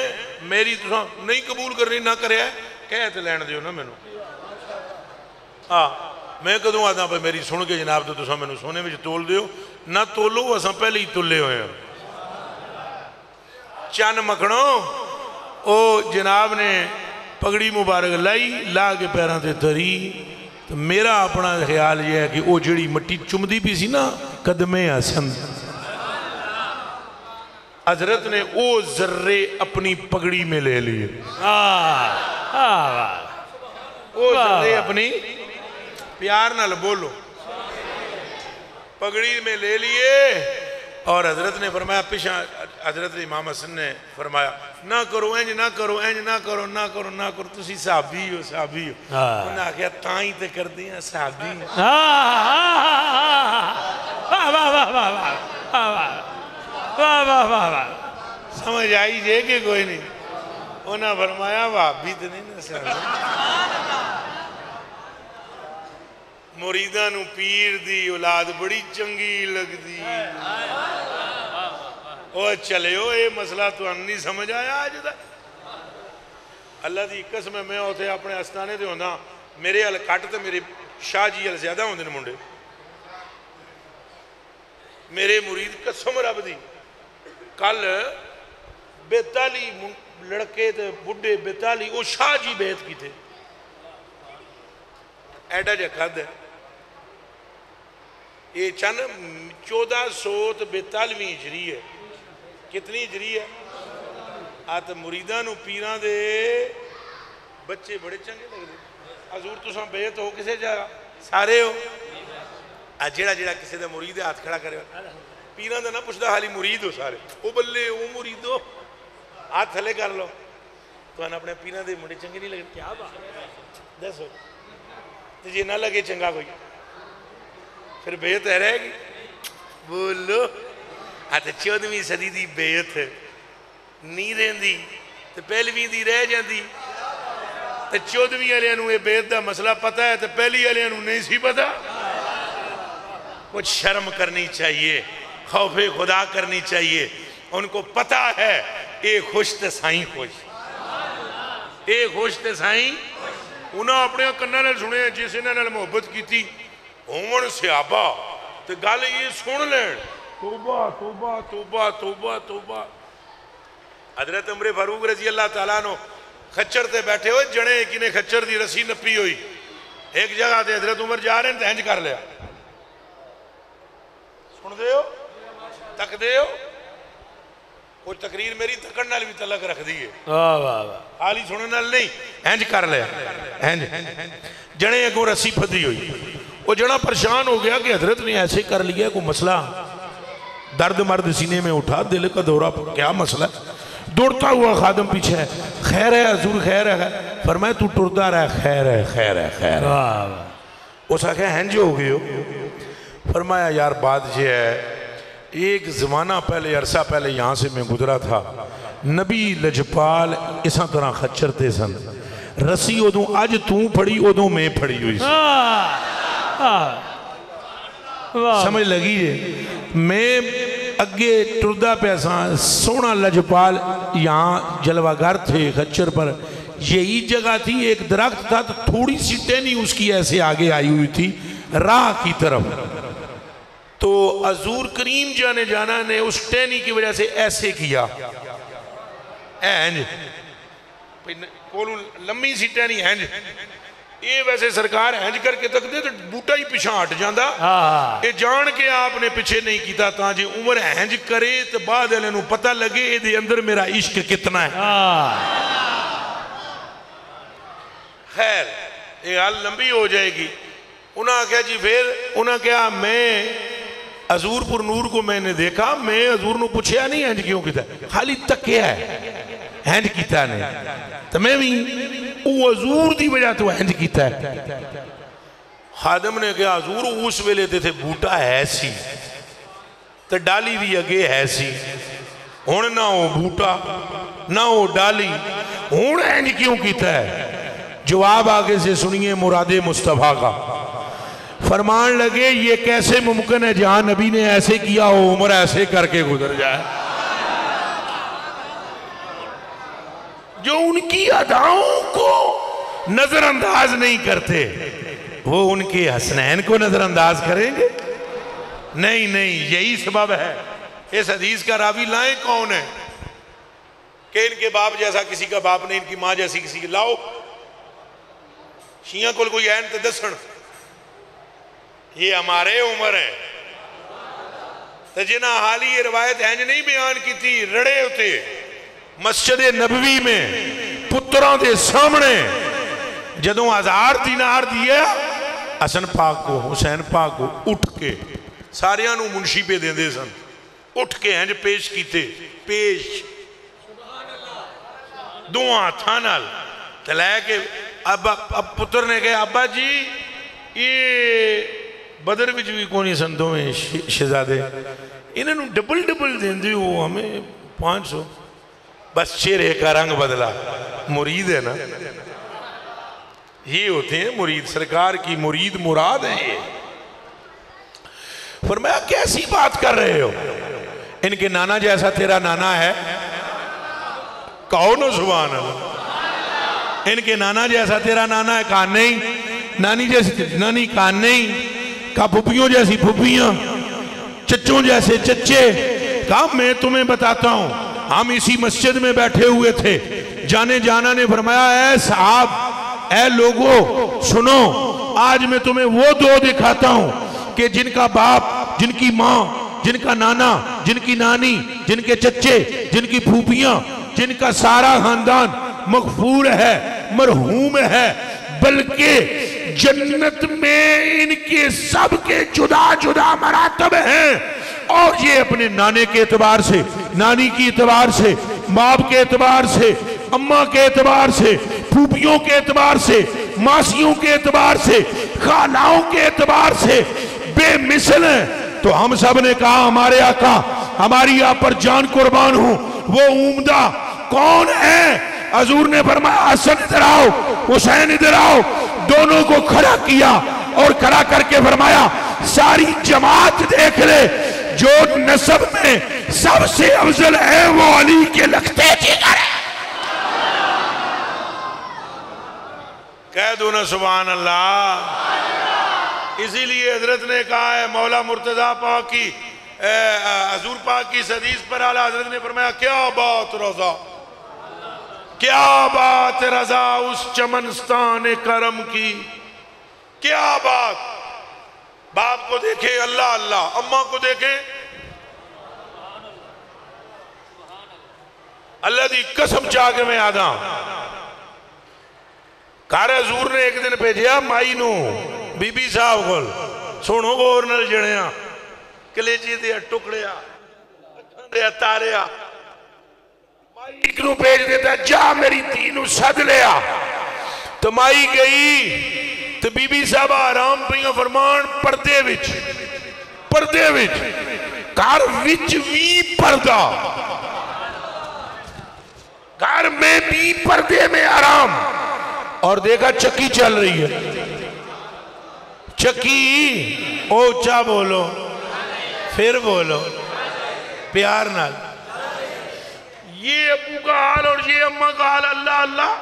[SPEAKER 2] میری تو نہیں قبول کرنی نہ کرے کہتے لین دیو نا مینوں. میں کدوں آتا پہ میری سن کے جناب تو تساں مینوں سونے میں تول دیو نہ تولو اساں پہلے ہی تلے ہوئے ہیں. چن مکھنوں او جناب نے پگڑی مبارک لائی لا کے پیران تے تری. تو میرا اپنا خیال یہ ہے کہ وہ جڑی مٹی چمدی بھی سی نا قدمے حسن حضرت نے وہ ذرے اپنی پگڑی میں لے لیے. وہ ذرے اپنی پیار نال بولو پگڑی میں لے لیے. اور حضرت نے فرمایا پیشہ حضرت امام حسن نے فرمایا نہ کرو اینج نہ کرو اینج نہ کرو نہ کرو نہ کرو تسی صحابی ہو صحابی ہو. انہوں نے آخیا تائیں تے کر دیا صحابی سمجھ آئی جے کہ کوئی نہیں. انہوں نے فرمایا وہابی تے نہیں نہ صحابی. مریداں نو پیر دی اولاد بڑی چنگی لگ دی. اوہ چلے ہو اے مسئلہ تو نہیں سمجھ آیا آج دا. اللہ دی قسم میں ہوتے اپنے استانے دے ہوندہ میرے حل کٹ تے میرے شاہ جی حل زیادہ ہوندے نے منڈے. میرے مرید قسم رب دی کل بیتالی لڑکے تے بڑھے بیتالی وہ شاہ جی بیت کی تھے. ایڈا جا کھد ہے یہ چند 1442 ہجری ہے. کتنی ہجری ہے؟ آتا مریداں نو پیران دے بچے بڑے چنگے لگ دے. حضور تو ساں بیت ہو کسے جا سارے ہو جیڑا جیڑا کسے دا مرید ہے ہاتھ کھڑا کرے پیران دا نہ پوچھتا حالی مرید ہو سارے او بلے او مرید ہو ہاتھ تھلے کر لو. تو انہاں اپنے پیران دے مڑے چنگے نہیں لگے کیا بات دس ہو تو یہ نہ لگے چنگا کوئی پھر بیعت ہے رہے گی. بولو آتے 14ویں صدی دی بیعت نہیں رہن دی تو پہلویں دی رہ جان دی. تو 14ویں علیہ نو یہ بیعت دا مسئلہ پتا ہے تو پہلی علیہ نو نہیں سی پتا. کچھ شرم کرنی چاہیے خوف خدا کرنی چاہیے. ان کو پتا ہے اے خوش تے سائیں خوش اے خوش تے سائیں. انہاں اپنے کنہ نے سنے جس نے محبت کی تھی ہومن صحابہ تو گل یہ سن لین توبہ توبہ توبہ توبہ توبہ. حضرت عمر فاروق رضی اللہ تعالیٰ عنہ خچر تے بیٹھے ہوئے جنے کنے خچر دی رسی نپی ہوئی. ایک جگہ تے حضرت عمر جا رہے ہیں تہنج کر لیا. سن دے ہو تک دے ہو کوئی تقریر میری تکڑ نال بھی تلق رکھ دیئے حالی سنن نال نہیں ہنج کر لیا. جنے ایک وہ رسی پھدی ہوئی وہ جنا پریشان ہو گیا کہ حضرت نے ایسے کر لیا کوئی مسئلہ درد مرد سینے میں اٹھا دل کا دورہ کیا مسئلہ. دوڑتا ہوا خادم پیچھے ہے خیر ہے حضور خیر ہے. فرمایا تو ٹردا رہا ہے خیر ہے خیر ہے خیر ہے. اس آخر ہنج ہو گئے ہو. فرمایا یار بات یہ ہے ایک زمانہ پہلے عرصہ پہلے یہاں سے میں گزرا تھا نبی لجپال اساں طرح خچرتے سن رسی ادوں اج تو پڑی ادوں میں پڑی ہوئی سمجھ لگی جے. میں اگے ٹردہ پیساں سونا لجپال یہاں جلوہ گر تھے خچر پر یہی جگہ تھی ایک درخت تھا تو تھوڑی سی ٹہنی اس کی ایسے آگے آئی ہوئی تھی راہ کی طرف. تو حضور کریم جانے جانا نے اس ٹہنی کی وجہ سے ایسے کیا ہینج کولوں لمبی سی ٹہنی ہینج یہ ویسے سرکار ہینج کر کے تک دے تو بوٹا ہی پیچھا ہٹ جاندہ. یہ جان کے آپ نے پیچھے نہیں کیتا تھا جی عمر ہینج کرے تو بعد علیہ نو پتہ لگے یہ دے اندر میرا عشق کتنا ہے. خیر یہ حال لمبی ہو جائے گی. انہاں کہا جی پھر انہاں کہا میں حضور پر نور کو میں نے دیکھا میں حضور نو پوچھیا نہیں ہینج کیوں کیتا خالی تکیا ہے ہینج کیتا نہیں تو میں بھی وہ حضور دی وجہ تو ہینج کیتا ہے. خادم نے کہا حضور اس ویلے تھے بوٹا ہے سی تو ڈالی بھی اگے ہے سی ہون نہ ہو بوٹا نہ ہو ڈالی ہون ہینج کیوں کیتا ہے. جواب آگے سے سنیے مراد مصطفیٰ کا.
[SPEAKER 3] فرمان لگے یہ کیسے ممکن ہے جہاں نبی نے ایسے کیا ہو عمر ایسے کر کے گزر جائے. جو ان کی اداؤں کو نظر انداز نہیں کرتے وہ ان کے حسنین کو نظر انداز کریں گے؟ نہیں نہیں، یہی سبب ہے. اس حدیث کا راوی لائیں کون ہے کہ ان کے باپ جیسا کسی کا باپ نہیں، ان کی ماں جیسی کسی کی. لاؤ شیعہ کو کوئی این تے دسن یہ ہمارے عمر ہے تو جنہ حالی یہ روایت ہینج نہیں بیان کی تھی رڑے ہوتے مسجد نبوی میں پتروں دے سامنے جدوں 1000 دینار دیا حسن پاک کو حسین پاک کو اٹھ کے ساریاں نو منشی پہ دیں دے سن، اٹھ کے ہنج پیش کیتے، پیش دعا تھانال تلائے کہ اب پتر نے کہا ابا جی یہ بدر وچ بھی کونی سن دو میں شہزادے انہوں نے ڈبل دیں دی وہ ہمیں 500 بس چہرے کا رنگ بدلا. مرید ہے نا، یہ ہوتے ہیں مرید، سرکار کی مرید مراد ہے. یہ فرمایا کیسی بات کر رہے ہو، ان کے نانا جیسا تیرا نانا ہے؟ کہو نا سبحان اللہ. ان کے نانا جیسا تیرا نانا ہے؟ کہا نہیں. نانی جیسی نانی؟ کہا نہیں. کہا پھپھیوں جیسی پھپھیاں، چچوں جیسے چچے؟ کہا میں تمہیں بتاتا ہوں، ہم اسی مسجد میں بیٹھے ہوئے تھے، جانے جانا نے فرمایا اے صاحب اے لوگو سنو، آج میں تمہیں وہ دو دکھاتا ہوں کہ جن کا باپ، جن کی ماں، جن کا نانا، جن کی نانی، جن کے چچے، جن کی پھوپھیاں، جن کا سارا خاندان مغفور ہے، مرحوم ہے، بلکہ جنت میں ان کے سب کے جدا جدا مراتب ہیں. اور یہ اپنے نانے کے اعتبار سے، نانی کی اعتبار سے، باپ کے اعتبار سے، اماں کے اعتبار سے، پھوپھیوں کے اعتبار سے، ماسیوں کے اعتبار سے، خالاؤں کے اعتبار سے بے مثل ہیں. تو ہم سب نے کہا ہمارے آقا ہماری آپ پر جان قربان ہوں، وہ عمدہ کون ہے؟ حضور نے فرمایا حسن ادھر آؤ، حسین ادھر آؤ. دونوں کو کھڑا کیا اور کھڑا کر کے فرمایا ساری جماعت دیکھ لے، جو نسب میں سب سے افضل ہے وہ علی کے لگتے جگر ہے. کہہ دو نا سبحان اللہ. اسی لیے حضرت نے کہا ہے مولا مرتضیٰ پاک کی حضور پاک کی حدیث پر اعلیٰ حضرت نے فرمایا کیا بات رضا، کیا بات رضا اس چمنستان کرم کی، کیا بات. باپ کو دیکھے اللہ اللہ، اماں کو دیکھے اللہ دی قسم چاہ کے میں آدھا. کار حضور نے ایک دن بھیجیا مائی نو بی بی صاحب کو سنو گور نل جڑیاں کلیجی دیا ٹکڑیا دیا تاریا. مائی ایک نو بھیج دیتا جا میری تینو سد لیا. تو مائی گئی تو بی بی صاحب آرام پہیاں فرمان پردے وچ کار وچ وی پردہ، کار میں بھی پردے میں آرام. اور دیکھا چکی چل رہی ہے، چکی اونچا بولو پھر بولو پیار نال. یہ ابو کا حال اور یہ اماں کا حال اللہ اللہ.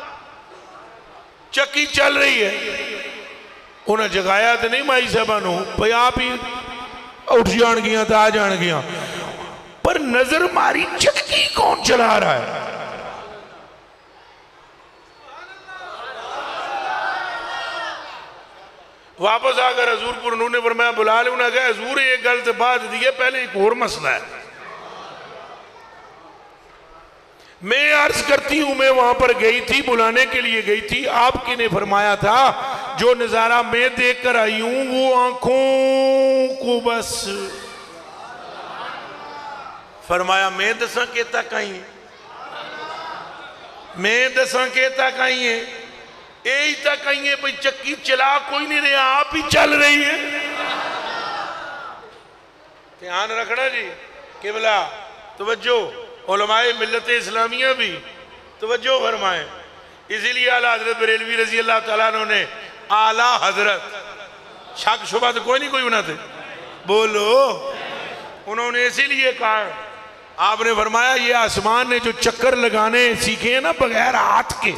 [SPEAKER 3] چکی چل رہی ہے، انہیں جگایا تو نہیں مائی صاحبہ نو بھئی آپ ہی اٹھ جان گیا تو آ جان گیا، پر نظر ماری چکی کون چلا رہا ہے. واپس آ کر حضور پر انہوں نے فرمایا بلا لے. انہوں نے کہا حضور ایک گل سے بات دیئے پہلے ایک اور مسئلہ ہے. میں عرض کرتی ہوں میں وہاں پر گئی تھی، بلانے کے لیے گئی تھی، آپ کی نے فرمایا تھا جو نظارہ میں دیکھ کر آئی ہوں وہ آنکھوں کو بس. فرمایا میں دساں کے تک آئی ہیں، میں دساں کے تک آئی ہیں، یہی تک آئی ہیں بھئی چکی چلا کوئی نہیں رہا آپ ہی چل رہی ہے. دھیان رکھنا جی قبلہ توجہ، علماء ملت اسلامیہ بھی توجہ فرمائیں. اسی لیے اعلیٰ حضرت بریلوی رضی اللہ تعالیٰ عنہ نے اعلیٰ حضرت
[SPEAKER 2] شک شبہ تو کوئی نہیں کوئی انہوں نے بولو. انہوں نے اسی لیے کہا آپ نے فرمایا یہ آسمان نے جو چکر لگانے سیکھے ہیں نا بغیر ہاتھ کے,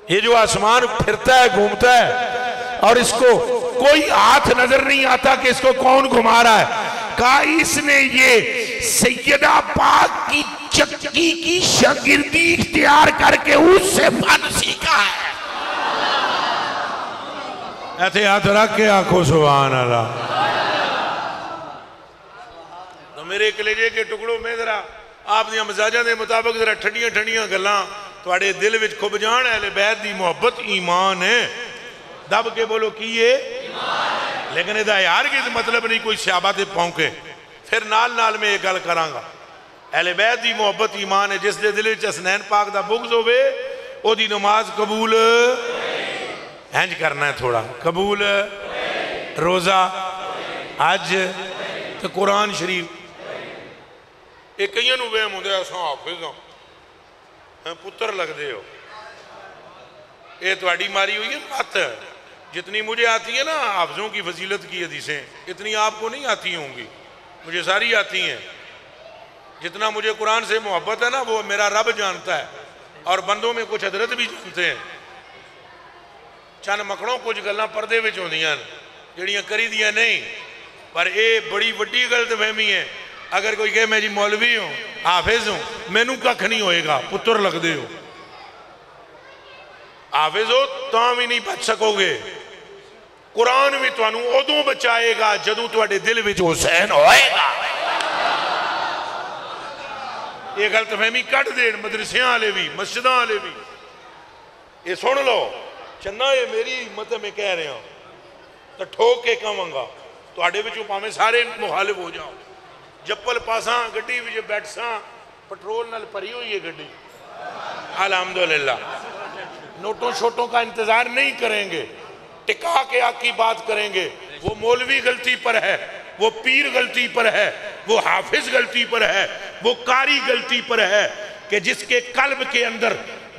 [SPEAKER 2] یہ جو آسمان پھرتا ہے گھومتا ہے اور اس کو کوئی ہاتھ نظر نہیں آتا کہ اس کو کون گھما رہا ہے, کہا اس نے یہ سیدہ پاک کی چکی کی شاگردی اختیار کر کے اس سے فن سیکھا ہے. ایتھے ہاتھ رکھ کے آنکھوں سبحان اللہ. تو میرے کلیجے کے ٹکڑوں میں ذرا آپ نے مزاجہ دے مطابق ذرا ٹھنڈیاں ٹھنڈیاں گلاں توڑے دل وچ کھب جان. اہل بیت دی محبت ایمان ہے. دب کے بولو کیے لیکن ادھا یار کی مطلب نہیں کوئی صحابہ تے پونکے. پھر نال میں ایک گل کراں گا. اہل بیت دی محبت ایمان ہے. جس دے دل وچ حسنین پاک دا بغض ہوئے او دی نماز قبول ہنج کرنا ہے تھوڑا قبول روزہ حج تو قرآن شریف. ایک کئیوں نو وہم ہوندے اساں حافظ ہاں پتر لگ دے ہو. یہ تواڈی ماری ہوئی ہے مت. جتنی مجھے آتی ہیں نا حافظوں کی فضیلت کی حدیثیں اتنی آپ کو نہیں آتی ہوں گی, مجھے ساری آتی ہیں. جتنا مجھے قرآن سے محبت ہے نا وہ میرا رب جانتا ہے اور بندوں میں کچھ حضرت بھی جانتے ہیں. چند مکڑوں کچھ گلاں پردے وچ ہوندیاں جڑیاں کری دیاں نہیں, پر اے بڑی وڈی غلط فہمی ہے. اگر کوئی کہے میں جی مولوی ہوں حافظ ہوں مینوں ککھ نہیں ہوئے گا, پتر لگ دے ہو. حافظ ہو تاں بھی نہیں بچ سکو گے. قرآن بھی تو انہوں ادوں بچائے گا جدوں تواڈے دل وچ حسین ہوئے گا. یہ غلط فہمی کٹ دین مدرسیاں والے بھی مسجداں والے بھی. یہ سن لو چنہ یہ میری ہمت میں کہہ رہے ہوں تو ٹھوک کے کہوں گا تواڈے وچوں پاویں سارے مخالف ہو جاؤ. جپل پاساں گڈی وچ بیٹھساں پٹرول نال بھری ہوئی ہے گڈی الحمدللہ. نوٹوں شوٹوں کا انتظار نہیں کریں گے, ٹکا کے آگ کی بات کریں گے. وہ مولوی غلطی پر ہے, وہ پیر غلطی پر ہے, وہ حافظ غلطی پر ہے, وہ قاری غلطی پر ہے کہ جس کے قلب کے اندر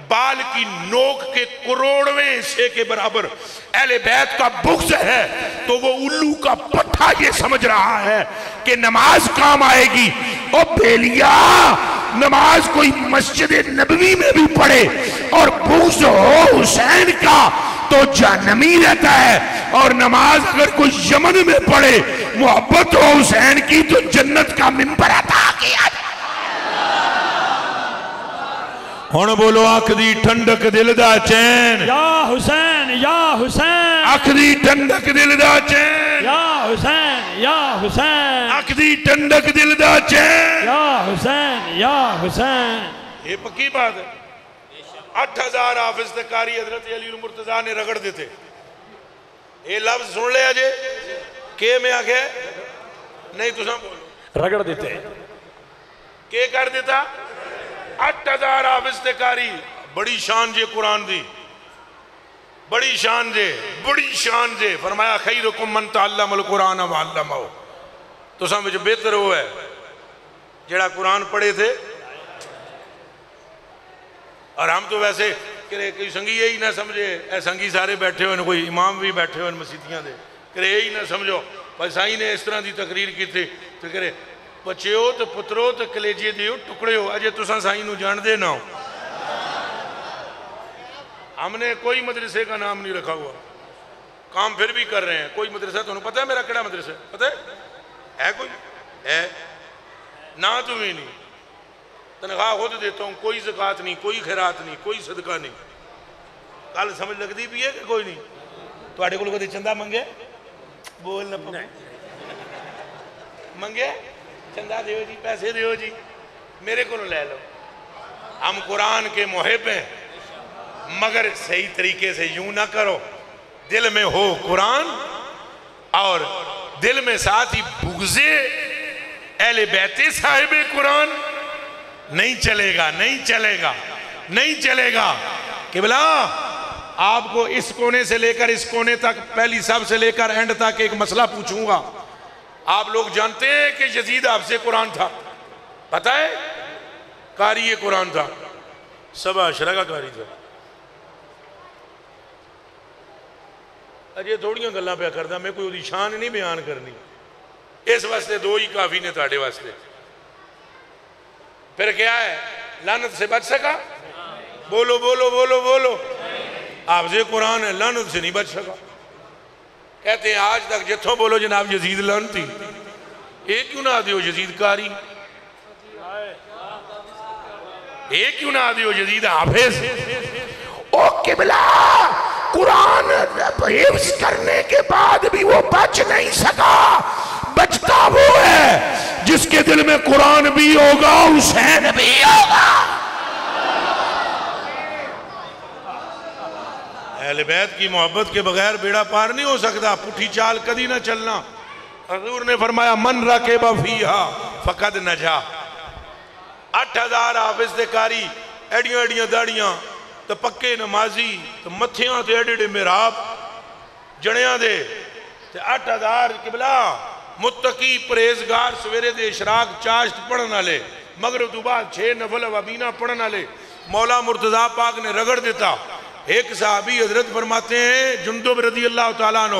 [SPEAKER 2] بال کی نوک کے کروڑویں حصے کے برابر اہل بیت کا بغض ہے تو وہ الو کا پٹھا یہ سمجھ رہا ہے کہ نماز کام آئے گی. او بیلیا نماز کوئی مسجد نبوی میں بھی پڑھے اور بغض ہو حسین کا تو جہنمی رہتا ہے, اور نماز اگر کوئی یمن میں پڑھے محبت ہو حسین کی تو جنت کا منبر عطا کیا. ہن بولو آنکھ دی ٹھنڈک دل دا چین
[SPEAKER 1] یا حسین یا حسین.
[SPEAKER 2] آنکھ دی ٹھنڈک دل دا چین
[SPEAKER 1] یا حسین یا حسین.
[SPEAKER 2] آنکھ دی ٹھنڈک دل دا چین
[SPEAKER 1] یا حسین یا حسین.
[SPEAKER 2] یہ پکی بات ہے. 8000 حافظ تکاری حضرت علی المرتضیٰ نے رگڑ دیتے. یہ لفظ سن لے آجے کہ میں آگے نہیں تو ساں بولو
[SPEAKER 1] رگڑ دیتے
[SPEAKER 2] کہ کر دیتا 8000 حافظ تکاری. بڑی شان جے قرآن دی, بڑی شان جے, بڑی شان جے. فرمایا خیرکم من تعلم القرآن وعلمہ. تو ساں مجھے بہتر ہوا ہے جڑا قرآن پڑھے تھے. اور ہم تو ویسے کہ کوئی سنگی یہی نہ سمجھے اے سنگی سارے بیٹھے ہوئے کوئی امام بھی بیٹھے ہوئے مسیتیاں دے کہ یہی نہ سمجھو بھائی سائیں نے اس طرح دی تقریر کی تھی تو کہ بچے ہو تو پترو تو کلیجے دیو ٹکڑے ہو. اجے تساں سائیں نو جان دے نہ ہو. ہم نے کوئی مدرسے کا نام نہیں رکھا ہوا, کام پھر بھی کر رہے ہیں. کوئی مدرسہ تو انہوں پتہ ہے میرا کڑا مدرسہ پتہ ہے کوئی ہے نہ تو بھی نہیں. تنخواہ خود دیتا ہوں, کوئی زکاة نہیں, کوئی خیرات نہیں, کوئی صدقہ نہیں. کل سمجھ لگ دی بھی ہے کہ کوئی نہیں. تو آڑے کو لوگ چندہ منگے بول نہ پڑے منگے چندہ دیو جی پیسے دیو جی میرے کو لے لو. ہم قرآن کے محب ہیں مگر صحیح طریقے سے یوں نہ کرو. دل میں ہو قرآن اور دل میں ساتھ ہی بغض اہل بیت صاحب قرآن. نہیں چلے گا, نہیں چلے گا, نہیں چلے گا. کہ بلا آپ کو اس کونے سے لے کر اس کونے تک پہلی سب سے لے کر اینڈ تک ایک مسئلہ پوچھوں گا. آپ لوگ جانتے ہیں کہ یزید حافظ قرآن تھا, پتہ ہے قاری قرآن تھا, 7 عشرہ کا قاری تھا. اجے تھوڑیاں گلاں پہ کردا میں کوئی دی شان نہیں بیان کرنی اس واسطے دو ہی کافی نے تھاڑے واسطے پھر کیا ہے لعنت سے بچ سکا بولو بولو بولو بولو حافظ قرآن ہے لعنت سے نہیں بچ سکا کہتے ہیں آج تک جتھوں بولو جناب یزید لعنتی ایک کیوں نہ دیو یزید کاری ایک کیوں نہ دیو یزید حافظ
[SPEAKER 3] او قبلہ قرآن حفظ کرنے کے بعد بھی وہ بچ نہیں سکا بچتا وہ ہے جس کے دل میں قرآن بھی ہوگا حسین بھی ہوگا
[SPEAKER 2] اہل بیت کی محبت کے بغیر بیڑا پار نہیں ہو سکتا پٹھی چال کدی نہ چلنا حضور نے فرمایا من رکب فیہا فقد نجا 8000 حافظ تے کاری ایڈیاں ایڈیاں داڑیاں تو پکے نمازی تو متھیاں تے ایڈے ایڈے محراب جڑیاں دے تے 8000 قبلہ متقی پریزگار سویرے دے اشراق چاشت پڑھنا لے مغرب تو بعد 6 نفل وابینہ پڑھنا لے مولا مرتضیٰ پاک نے رگڑ دیتا ایک صحابی حضرت فرماتے ہیں جندب رضی اللہ تعالیٰ عنہ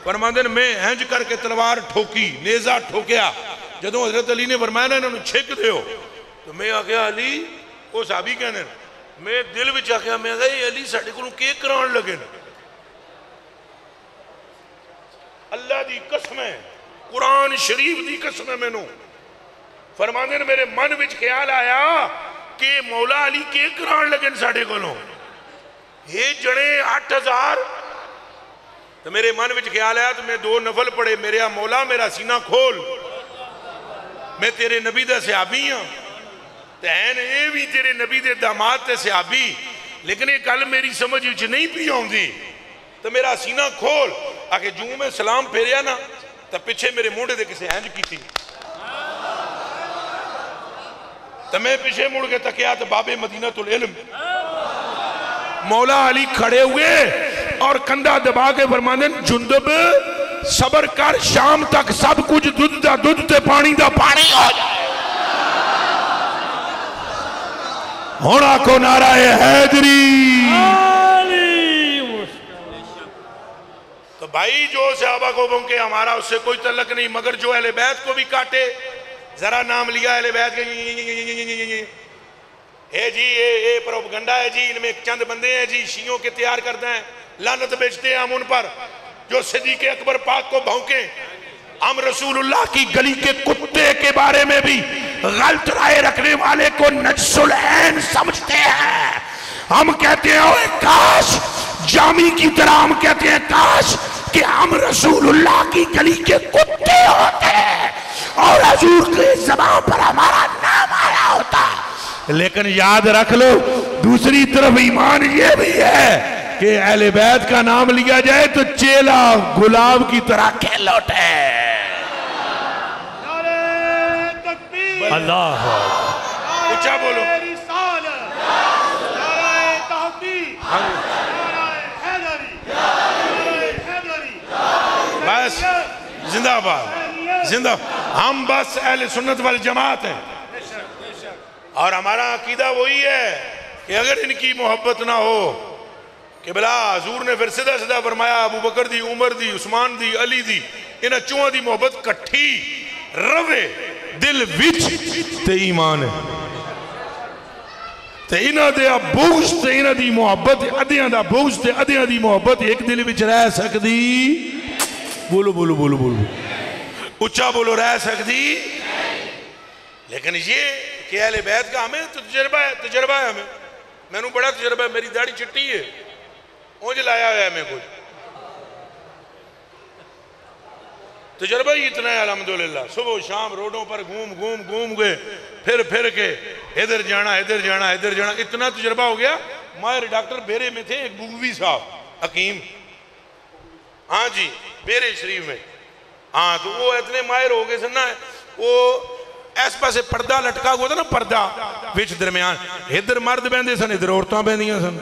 [SPEAKER 2] فرماتے ہیں میں ہنج کر کے تلوار ٹھوکی نیزہ ٹھوکیا جدوں حضرت علی نے فرمایا نا انہوں نے چھک دیو تو میں آگیا علی وہ صحابی کہنے میں دل وچ آگیا میں آگیا علی ساڑھے کو کیک کران لگے اللہ دی قسم ہے قرآن شریف دی قسم ہے میں نو فرماندے نے میرے من وچ خیال آیا کہ مولا علی کے کران لگن ساڑھے کو یہ جڑے 8000 تو میرے من وچ خیال آیا تو میں 2 نفل پڑھے میرے مولا میرا سینہ کھول میں تیرے نبی دا صحابی ہوں تین اے بھی تیرے نبی دے داماد تے صحابی لیکن ایک کل میری سمجھ وچ نہیں پی ہوں دی تو میرا سینہ کھول آکے جو میں سلام پھیریا نا تو پچھے میرے مونڈے دے کسے ہینج کی تھی تو میں پیچھے مڑ کے تکیا تو باب مدینہ العلم
[SPEAKER 3] مولا علی کھڑے ہوئے اور کندھا دبا کے فرماندے جندب صبر کر شام تک سب کچھ دودھ دا دودھ تے پانی دا پانی ہو جائے ہونا کو نعرہ حیدری
[SPEAKER 2] تو بھائی جو صحابہ کو بھونکے ہمارا اس سے کوئی تعلق نہیں مگر جو اہل بیت کو بھی کاٹے ذرا نام لیا اہل بیت کے اے جی اے پروپگنڈا ہے جی ان میں چند بندے ہیں جی شیعوں کے تیار کرتے ہیں لعنت بیچتے ہیں ہم ان پر جو صدیق اکبر پاک کو بھونکیں
[SPEAKER 3] ہم رسول اللہ کی گلی کے کتے کے بارے میں بھی غلط رائے رکھنے والے کو نجس العین سمجھتے ہیں ہم کہتے ہیں اوے کاش جامی کی طرح ہم کہتے ہیں کاش کہ ہم رسول اللہ کی گلی کے کتے ہوتے ہیں اور حضور کے زبان پر ہمارا نام آیا ہوتا لیکن یاد رکھ لو دوسری طرف ایمان یہ بھی ہے کہ اہل بیت کا نام لیا جائے تو چیلا گلاب کی طرح کھیل اٹھے
[SPEAKER 4] نعرہ تکبیر
[SPEAKER 1] اللہ
[SPEAKER 2] اچھا بولو
[SPEAKER 4] رسالہ نعرہ تحقیق نعرہ حیدری نعرہ حیدری
[SPEAKER 2] بس زندہ باد زندہ ہم بس اہل سنت والجماعت ہیں اور ہمارا عقیدہ وہی ہے کہ اگر ان کی محبت نہ ہو کہ بلا حضور نے پھر صدا صدا فرمایا ابو بکر دی عمر دی عثمان دی علی دی انہاں چوہاں دی محبت کٹھی روے دل وچ تے ایمان ہے تے انہاں دے بغض تے انہاں دی محبت ادیاں دا بغض تے ادیاں دی محبت ایک دل وچ رہ سکدی بولو بولو بولو بولو اچھا بولو رہ سکدی لیکن یہ کہ اہل بیت کا ہمیں تجربہ ہے ہمیں میں نے بڑا تجربہ ہے میری داڑھی چٹی ہے اونج لایا ہوا ہے میں کچھ تجربہ ہی اتنا ہے الحمدللہ صبح و شام روڈوں پر گھوم گئے پھر کے ادھر جانا اتنا تجربہ ہو گیا ماہر ڈاکٹر بیرے میں تھے ایک بوگوی صاحب حکیم ہاں جی بیرے شریف میں ہاں تو وہ اتنے ماہر ہو گئے سننا ہے وہ ایس پاسے پردہ لٹکا ہوا تھا نا پردہ وچ درمیان ادھر مرد بہندے سن ادھر عورتاں بہندیاں سن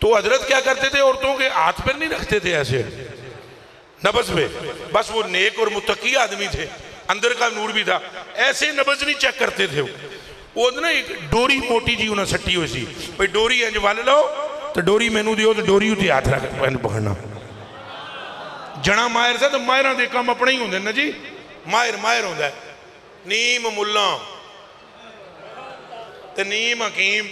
[SPEAKER 2] تو حضرت کیا کرتے تھے عورتوں کے ہاتھ پر نہیں رکھتے تھے ایسے نبض پہ بس وہ نیک اور متقی آدمی تھے اندر کا نور بھی تھا ایسے نبض نہیں چیک کرتے تھے وہ نا ایک ڈوری موٹی جی انہاں سٹی ہوئی سی بھئی ڈوری انج وال لو تو ڈوری میں نو دیو تو ڈوری ہوتی ہاتھ رکھ پہن پکڑنا جنا ماہر سے تو ماہران دے کام اپنے ہی ہوندے نا جی ماہر ہوندہ ہے نیم ملہ تے نیم حکیم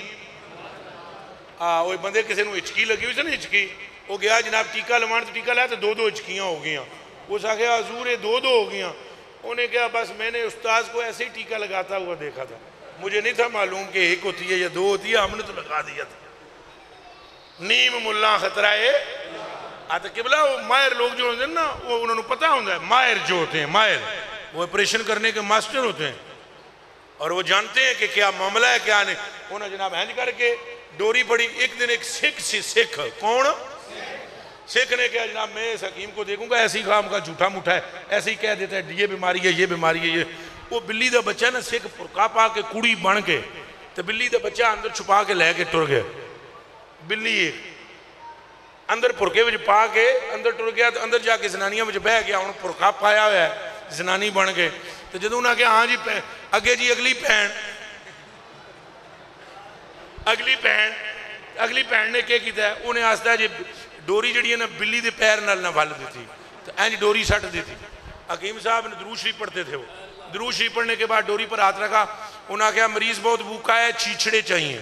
[SPEAKER 2] وہ بندے کسی نے اچکی لگی ہوئی سے نا اچکی وہ گیا جناب ٹیکہ لمان تو ٹیکہ لیا تو دو اچکیاں ہو گیا وہ سا کہا حضور دو ہو گیا انہیں کہا بس میں نے استاذ کو ایسے ہی ٹیکہ لگاتا ہوا دیکھا تھا مجھے نہیں تھا معلوم کہ ایک ہوتی ہے یا دو ہوتی ہے ہم نے تو لگا دیا تھا نیم ملہ خطرہ ہے آتا قبلہ وہ ماہر لوگ جو ہوتے ہیں نا وہ انہوں نے پتا ہوتا ہے ماہر جو ہوتے ہیں ماہر وہ اپریشن کرنے کے ماسٹر ہوتے ہیں اور وہ جانتے ہیں کہ کیا معاملہ ہے کیا نہیں انہوں نے جناب ہینج کر کے ڈوری پڑی ایک دن ایک سکھ کون سکھ نے کہا جناب میں اس حکیم کو دیکھوں گا ایسی خام کا جھوٹا موٹا ہے ایسے ہی کہہ دیتا ہے یہ بیماری ہے یہ بیماری ہے یہ وہ بلی دا بچہ نا سکھ پرکا پا کے کڑی بن کے تو بلی دا بچہ اندر چھپا کے لے کے ٹر گیا بلی ایک اندر پرکے وچ پا کے اندر ٹر گیا تو اندر جا کے زنانیاں وچ بہ گیا انہوں پرکا پایا ہوا ہے زنانی بن کے تو جدوں انہوں نے کہا ہاں جی اگے جی اگلی پہن نے کیا کیتا ہے انہیں آستا ہے جی ڈوری جڑی ہے نا بلی دے پیر نال نہ بھال دیتی تو اینج ڈوری سٹ دیتی حکیم صاحب نے درود شریف پڑھتے تھے وہ درود شریف پڑھنے کے بعد ڈوری پر ہاتھ رکھا انہوں نے کہا مریض بہت بھوکا ہے چھیچڑے چاہیے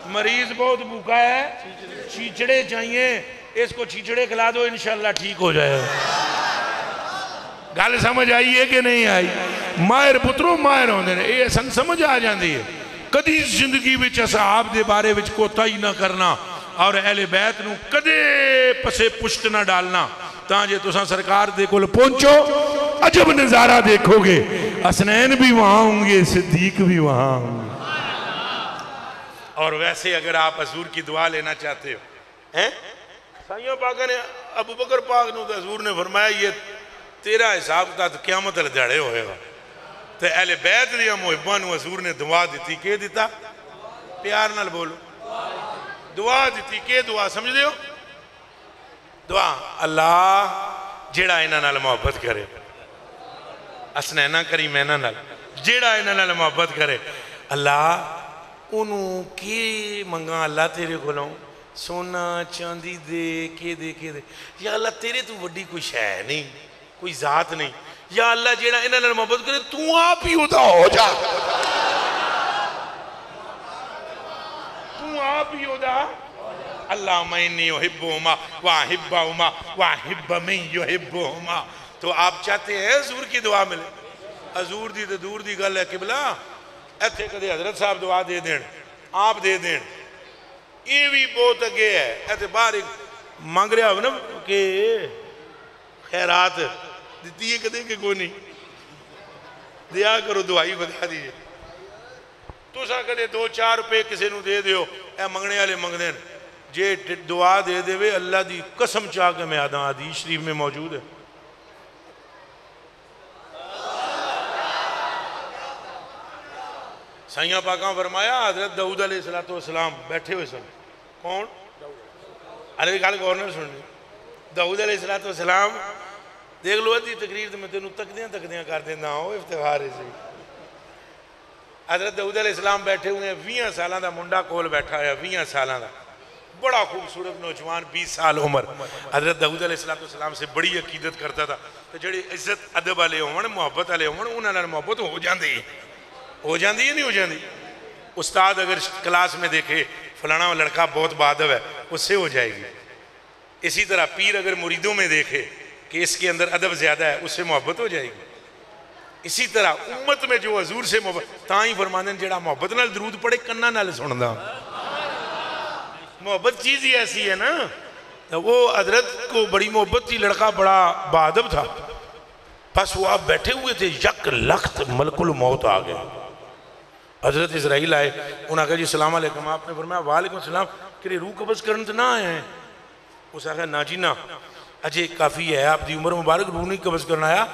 [SPEAKER 2] مریض بہت بھوکا ہے چھیچڑے چاہیے اس کو چھیچڑے کھلا دو انشاءاللہ ٹھیک ہو جائے گل سمجھ آئی ہے کہ نہیں آئی ماہر پتروں ماہر ہوندے نے یہ سمجھ آ جاندی ہے کدی زندگی وچ اصحاب دے بارے وچ کوتاہی نہ کرنا اور اہل بیت نو کدے پسے پشت نہ ڈالنا تاں جے تساں سرکار دے کول پہنچو عجب نظارہ دیکھو گے حسنین بھی وہاں ہوں گے صدیق بھی وہاں ہوں گے اور ویسے اگر آپ حضور کی دعا لینا چاہتے ہو سائیوں پاکہ نے ابو بکر پاک نو حضور نے فرمایا یہ تیرا حساب تا تو قیامت لدھڑے ہوئے گا تو اہل بیت لیا محبہ نو حضور نے دعا دیتی کہ دیتا پیار نال بولو دعا دیتی کہ دعا سمجھ دیو دعا اللہ جیڑا انہاں نال محبت کرے اسنینہ کریمینہ نال جیڑا انہاں نال محبت کرے اللہ انہوں کی منگا اللہ تیرے کو لاؤں سونا چاندی دے یا اللہ تیرے تو وڈی کوئی شے نہیں کوئی ذات نہیں یا اللہ جیڑا انہاں نال محبت کرے تو آپ ہی ادا ہو جا تو آپ ہی ادا اللہم انی یحبہما واحبہما واحب من یحبہما تو آپ چاہتے ہیں حضور کی دعا ملے حضور دی تو دور دی گل ہے قبلہ ایتھے کدے حضرت صاحب دعا دے دین آپ دے دین یہ بھی بہت اگے ہے ایتھے باہر ایک مانگ رہا ہو نا کہ خیرات دیتی ہے کدے کہ کوئی نہیں دیا کرو دعائی بتا دیجئے تو سا کدے 2-4 روپے کسی نو دے دیو اے منگنے والے منگ دین جے دعا دے دے وے اللہ دی قسم چاہ کے میں آدھا حدیث شریف میں موجود ہے سائیاں پاکاں فرمایا حضرت داؤد علیہ السلام بیٹھے ہوئے سن کون؟ علیہ کال گورنر سننی داؤد علیہ السلام دیکھ لو دی تقریر میں تینوں تکدیاں کر دینا ہو افتخار سے حضرت داؤد علیہ السلام بیٹھے ہوئے ہیں 20 سالہ دا منڈا کول بیٹھا ہے 20 سالہ دا بڑا خوبصورت نوجوان 20 سال عمر حضرت داؤد علیہ السلام سے بڑی عقیدت کرتا تھا تو جڑی عزت ادب والے ہون محبت والے ہون انہاں نال محبت ہو جاندی یا نہیں ہو جاندی استاد اگر کلاس میں دیکھے فلانا لڑکا بہت بادب ہے اس سے ہو جائے گی اسی طرح پیر اگر مریدوں میں دیکھے کہ اس کے اندر ادب زیادہ ہے اس سے محبت ہو جائے گی اسی طرح امت میں جو حضور سے محبت تائیں فرماندن جڑا محبت نال درود پڑے کنہ نال سندا محبت چیز ہی ایسی ہے نا تو وہ حضرت کو بڑی محبت تھی لڑکا بڑا بادب تھا بس وہ آپ بیٹھے ہوئے تھے یک لخت ملک الموت آ گئے حضرت اسرائیل آئے انہوں نے کہا جی السلام علیکم آپ نے فرمایا وعلیکم السلام کہ روح قبض کرنے تو نہ آئے ہیں اس نے کہا نا جی نا اجے کافی ہے آپ دی عمر مبارک روح نہیں قبض کرنا آیا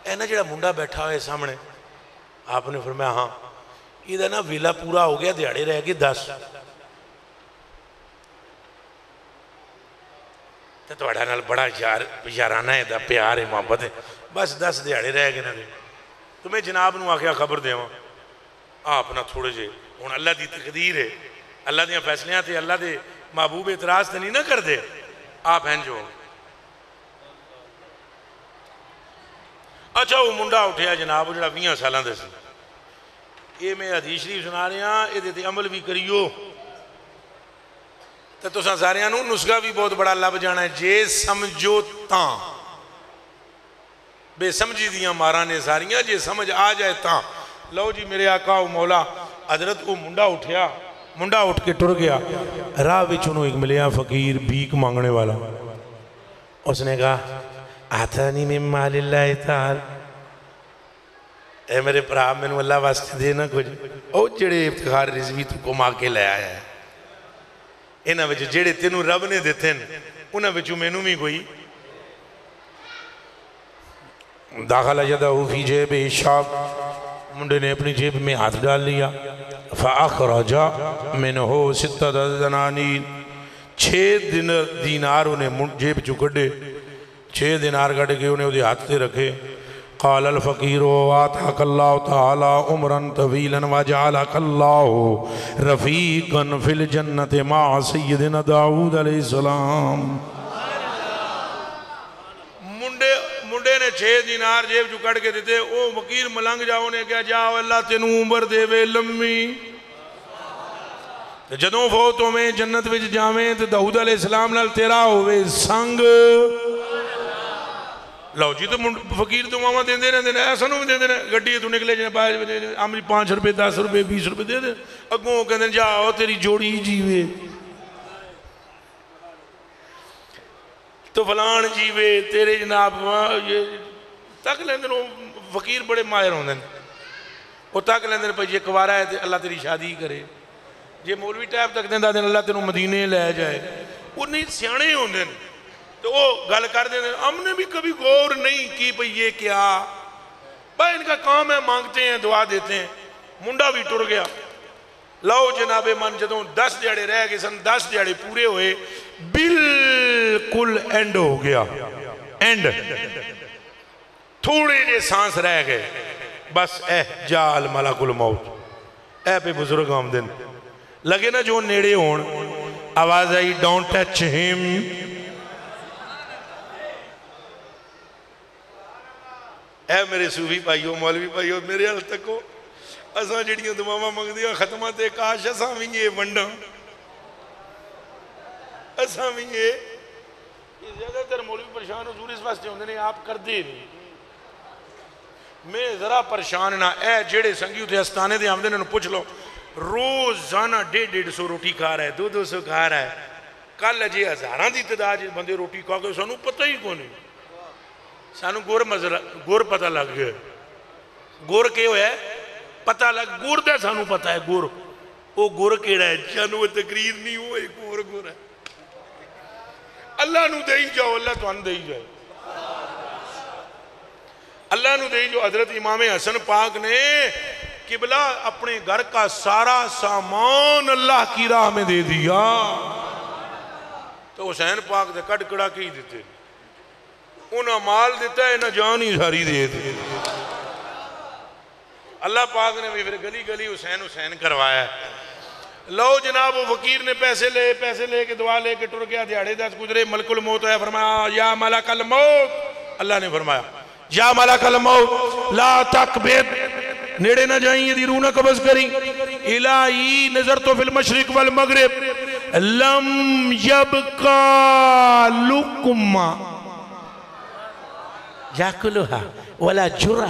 [SPEAKER 2] اے نا جڑا منڈا بیٹھا ہوئے سامنے آپ نے فرمایا ہاں یہ دا نا ویلا پورا ہو گیا دیاڑے رہ گئے 10 تو توڑا نال بڑا یارانہ ہے دا پیار ہے محبت ہے بس 10 دیاڑے رہ گئے نا دے تو میں جناب نو آکھیا خبر دے ہوں آپ نا تھوڑے جے ہون اللہ دی تقدیر ہے اللہ دیاں فیصلیاں تھے اللہ دے محبوب اعتراض تو نہیں نہ کر دے آپ ہیں جو اچھا وہ منڈا اٹھیا جناب وہ جڑا 20 سالاں دے سی یہ میں حدیث شریف سنا رہے ہیں یہ تے عمل بھی کریو تو تساں ساریاں نو نسخہ بھی بہت بڑا لب جانا ہے جے سمجھو تاں بے سمجھی دیاں ماراں نے ساریاں جے سمجھ آ جائے تاں لو جی میرے آقا و مولا حضرت وہ منڈا اٹھیا منڈا اٹھ کے ٹر گیا راہ وچوں ایک ملیا فقیر بھیک مانگنے والا اس نے کہا آتانی من مال اللہ تعالی اے میرے پرا مینوں اللہ واسطے دینا کچھ او جڑے افتخار رضوی تو کما کے لے آیا ہے انہاں وچ جڑے تینوں رب نے دیتے ہیں انہاں وچوں مینوں بھی کوئی داخل یدہ فی جیب شاب منڈے نے اپنی جیب میں ہاتھ ڈال لیا فاخرجا منہ 6 دنانیر 6 دینار انہیں جیب چکڑے 6 دینار گھڑ کے انہیں وہ ہاتھ سے رکھے قال الفقیر آتاک اللہ تعالی عمرا طویلا وجعلک اللہ رفیقا فی الجنت مع سیدنا داؤد علیہ السلام منڈے نے 6 دینار جیب جو کٹ کے دیتے او فقیر ملنگ جاؤ نے کہا جاؤ اللہ تینوں عمر دے وے لمبی جدوں فوتوں میں جنت وچ جاویں تو داؤد علیہ السلام نال تیرا ہوئے سنگ لو جی تو فقیر تو ماما دیں دے رہے ہیں ایسا نو بھی دیں دے رہے ہیں گھڑی تو نکلے جنہیں باہر عمری 5 روپے 10 روپے 20 روپے دے دیں اگوں کہتے ہیں جاؤ تیری جوڑی جیوے تو فلان جیوے تیرے جناب تک لیندے ہیں فقیر بڑے ماہر ہوندے ہیں وہ تک لیندے ہیں یہ کوارا ہے اللہ تیری شادی کرے یہ مولوی ٹیپ تک دیں دادیں اللہ تینوں مدینے لے جائے وہ نہیں سیانے ہوندے ہیں تو وہ گل کر دیں ہم نے بھی کبھی غور نہیں کی بھئی یہ کیا بھائی ان کا کام ہے مانگتے ہیں دعا دیتے ہیں منڈا بھی ٹر گیا لو جناب من جدوں 10 دیڑے رہ گئے سن 10 دیڑے پورے ہوئے بالکل اینڈ ہو گیا اینڈ تھوڑے جے سانس رہ گئے بس جال ملک الموت اے پہ بزرگ آمدن لگے نا جو نیڑے ہون آواز آئی ڈونٹ ٹچ ہم اے میرے صوفی بھائیو مولوی بھائیو میرے حال تکو اساں جڑیاں دعاواں منگدیاں ختمات کاش اساں بھی یہ ونڈاں اساں بھی یہ زیادہ تر مولوی پریشان حضور اس واسطے ہوندے نے آپ کر دے نہیں میں ذرا پریشان نہ اے جڑے سنگیو تھے استانے دے آمدے نے پوچھ لو روزانہ 150 روٹی کھا رہا ہے 200 کھا رہا ہے کل اجے ہزاراں دی تعداد بندے روٹی کھا کے سانوں پتہ ہی کون نہیں سانو گور پتہ لگ گیا گور کے ہویا ہے پتہ لگ گور دے سانو پتہ ہے گور وہ گور کیڑا ہے جانو وہ تقریر نہیں ہو ایک گور ہے اللہ نو دے جاؤ اللہ تو ان دے جائے اللہ نو دے جو حضرت امام حسن پاک نے قبلہ اپنے گھر کا سارا سامان اللہ کی راہ میں دے دیا تو حسین پاک دے کٹ کڑا کی دیتے انہاں مال دیتا ہے نہ جان ہی ساری دے دے اللہ پاک نے بھی پھر گلی گلی حسین کروایا ہے لو جناب وہ فقیر نے پیسے لے کے دعا لے کے ٹر گیا دیاڑے 10 گزرے ملک الموت ہے فرمایا یا ملک الموت اللہ نے فرمایا یا ملک الموت لا تکبر نیڑے نہ جائیں یہ دی روح نہ قبض کریں الہی نظرتو فی المشرق والمغرب لم یبقا لکما یاکلوہا ولا جرہ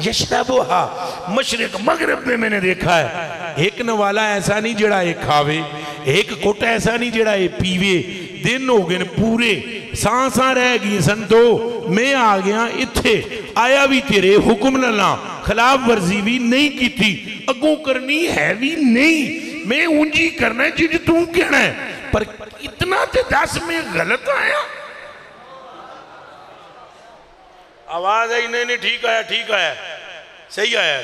[SPEAKER 2] یشربوہا مشرق مغرب میں نے دیکھا ہے ایک نوالا ایسا نہیں جڑا ایک کھاوے ایک کوٹا ایسا نہیں جڑا ایک پیوے دن ہو گئے پورے سانساں رہ گئی سن دو میں آ گیا اتھے آیا بھی تیرے حکم نہ خلاف ورزی بھی نہیں کی تھی اگوں کرنی ہے بھی نہیں میں اونجی کرنا ہے جی تو کہنا ہے پر اتنا تے 10 میں غلط آیا آواز ہے نہیں ٹھیک آیا صحیح آیا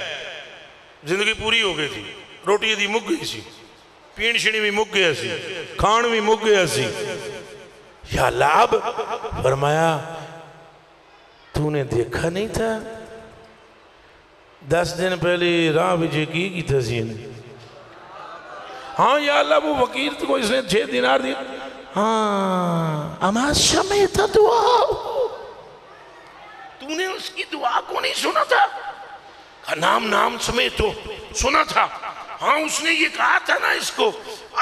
[SPEAKER 2] زندگی پوری ہو گئی تھی روٹی دی مک گئی سی پین شنی بھی مک گیا سی کھان بھی مک گیا سی یا اللہ اب فرمایا تو نے دیکھا نہیں تھا 10 دن پہلے راہ بجے کی تھا سی
[SPEAKER 3] ہاں یا اللہ وہ فقیر کو اس نے 6 دینار دیا. ہاں اما سمعت دعا، تو نے اس کی دعا کو نہیں سنا تھا؟ نام سمیت تو سنا تھا. ہاں اس نے یہ کہا تھا نا اس کو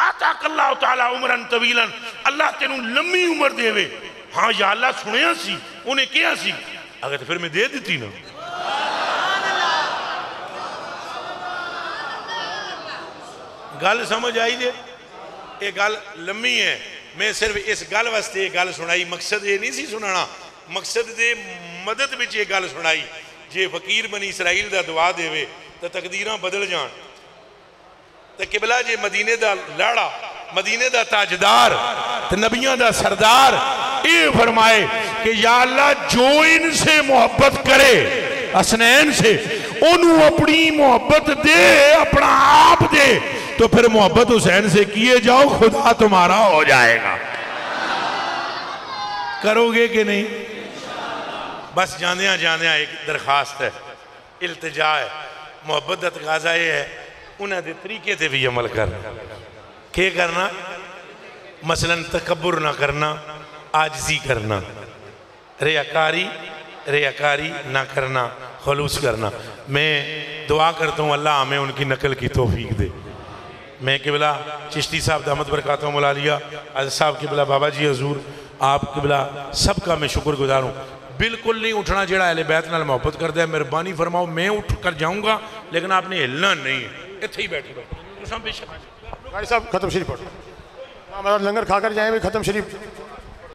[SPEAKER 3] آتاک اللہ تعالیٰ عمرن طویلاً، اللہ تینوں لمبی عمر دے وے. ہاں یا اللہ سنیا سی انہیں کیا سی، اگر تو پھر میں دے دیتی نا. گل سمجھ آئی جے؟ یہ گل لمبی ہے، میں صرف اس گل واسطے یہ گل سنائی. مقصد یہ نہیں سی سنانا، مقصد دے مدد بچ یہ گل سنائی. جے فقیر بنی اسرائیل دا دعا دے وے تو تقدیراں بدل جان. تو قبلہ جے مدینے دا لاڑا، مدینے دا تاجدار، تو نبیوں دا سردار یہ فرمائے کہ یا اللہ جو ان سے محبت کرے حسنین سے، انہوں اپنی محبت دے، اپنا آپ دے، تو پھر محبت حسین سے کیے جاؤ، خدا تمہارا ہو جائے گا. کرو گے کہ نہیں؟ بس جاندیاں ایک درخواست ہے، التجا ہے، محبت دا تقاضا یہ ہے انہاں دے طریقے تے بھی عمل کرنا. کیا کرنا؟ مثلا تکبر نہ کرنا، عاجزی کرنا، ریاکاری نہ کرنا، خلوص کرنا. میں دعا کرتا ہوں اللہ ہمیں ان کی نقل کی توفیق دے. میں قبلہ چشتی صاحب دامت برکاتہ مولا علیہ عزیز صاحب قبلہ بابا جی حضور آپ قبلہ سب کا میں شکر گزار ہوں. بالکل نہیں اٹھنا جڑا اہل بیت نال محبت کر دے. مہربانی فرماؤ، میں اٹھ کر جاؤں گا لیکن آپ نے ہلنا نہیں ہے، اتھے ہی بیٹھے
[SPEAKER 4] بھائی صاحب ختم شریف پڑھو، لنگر کھا کر جائیں بھی ختم شریف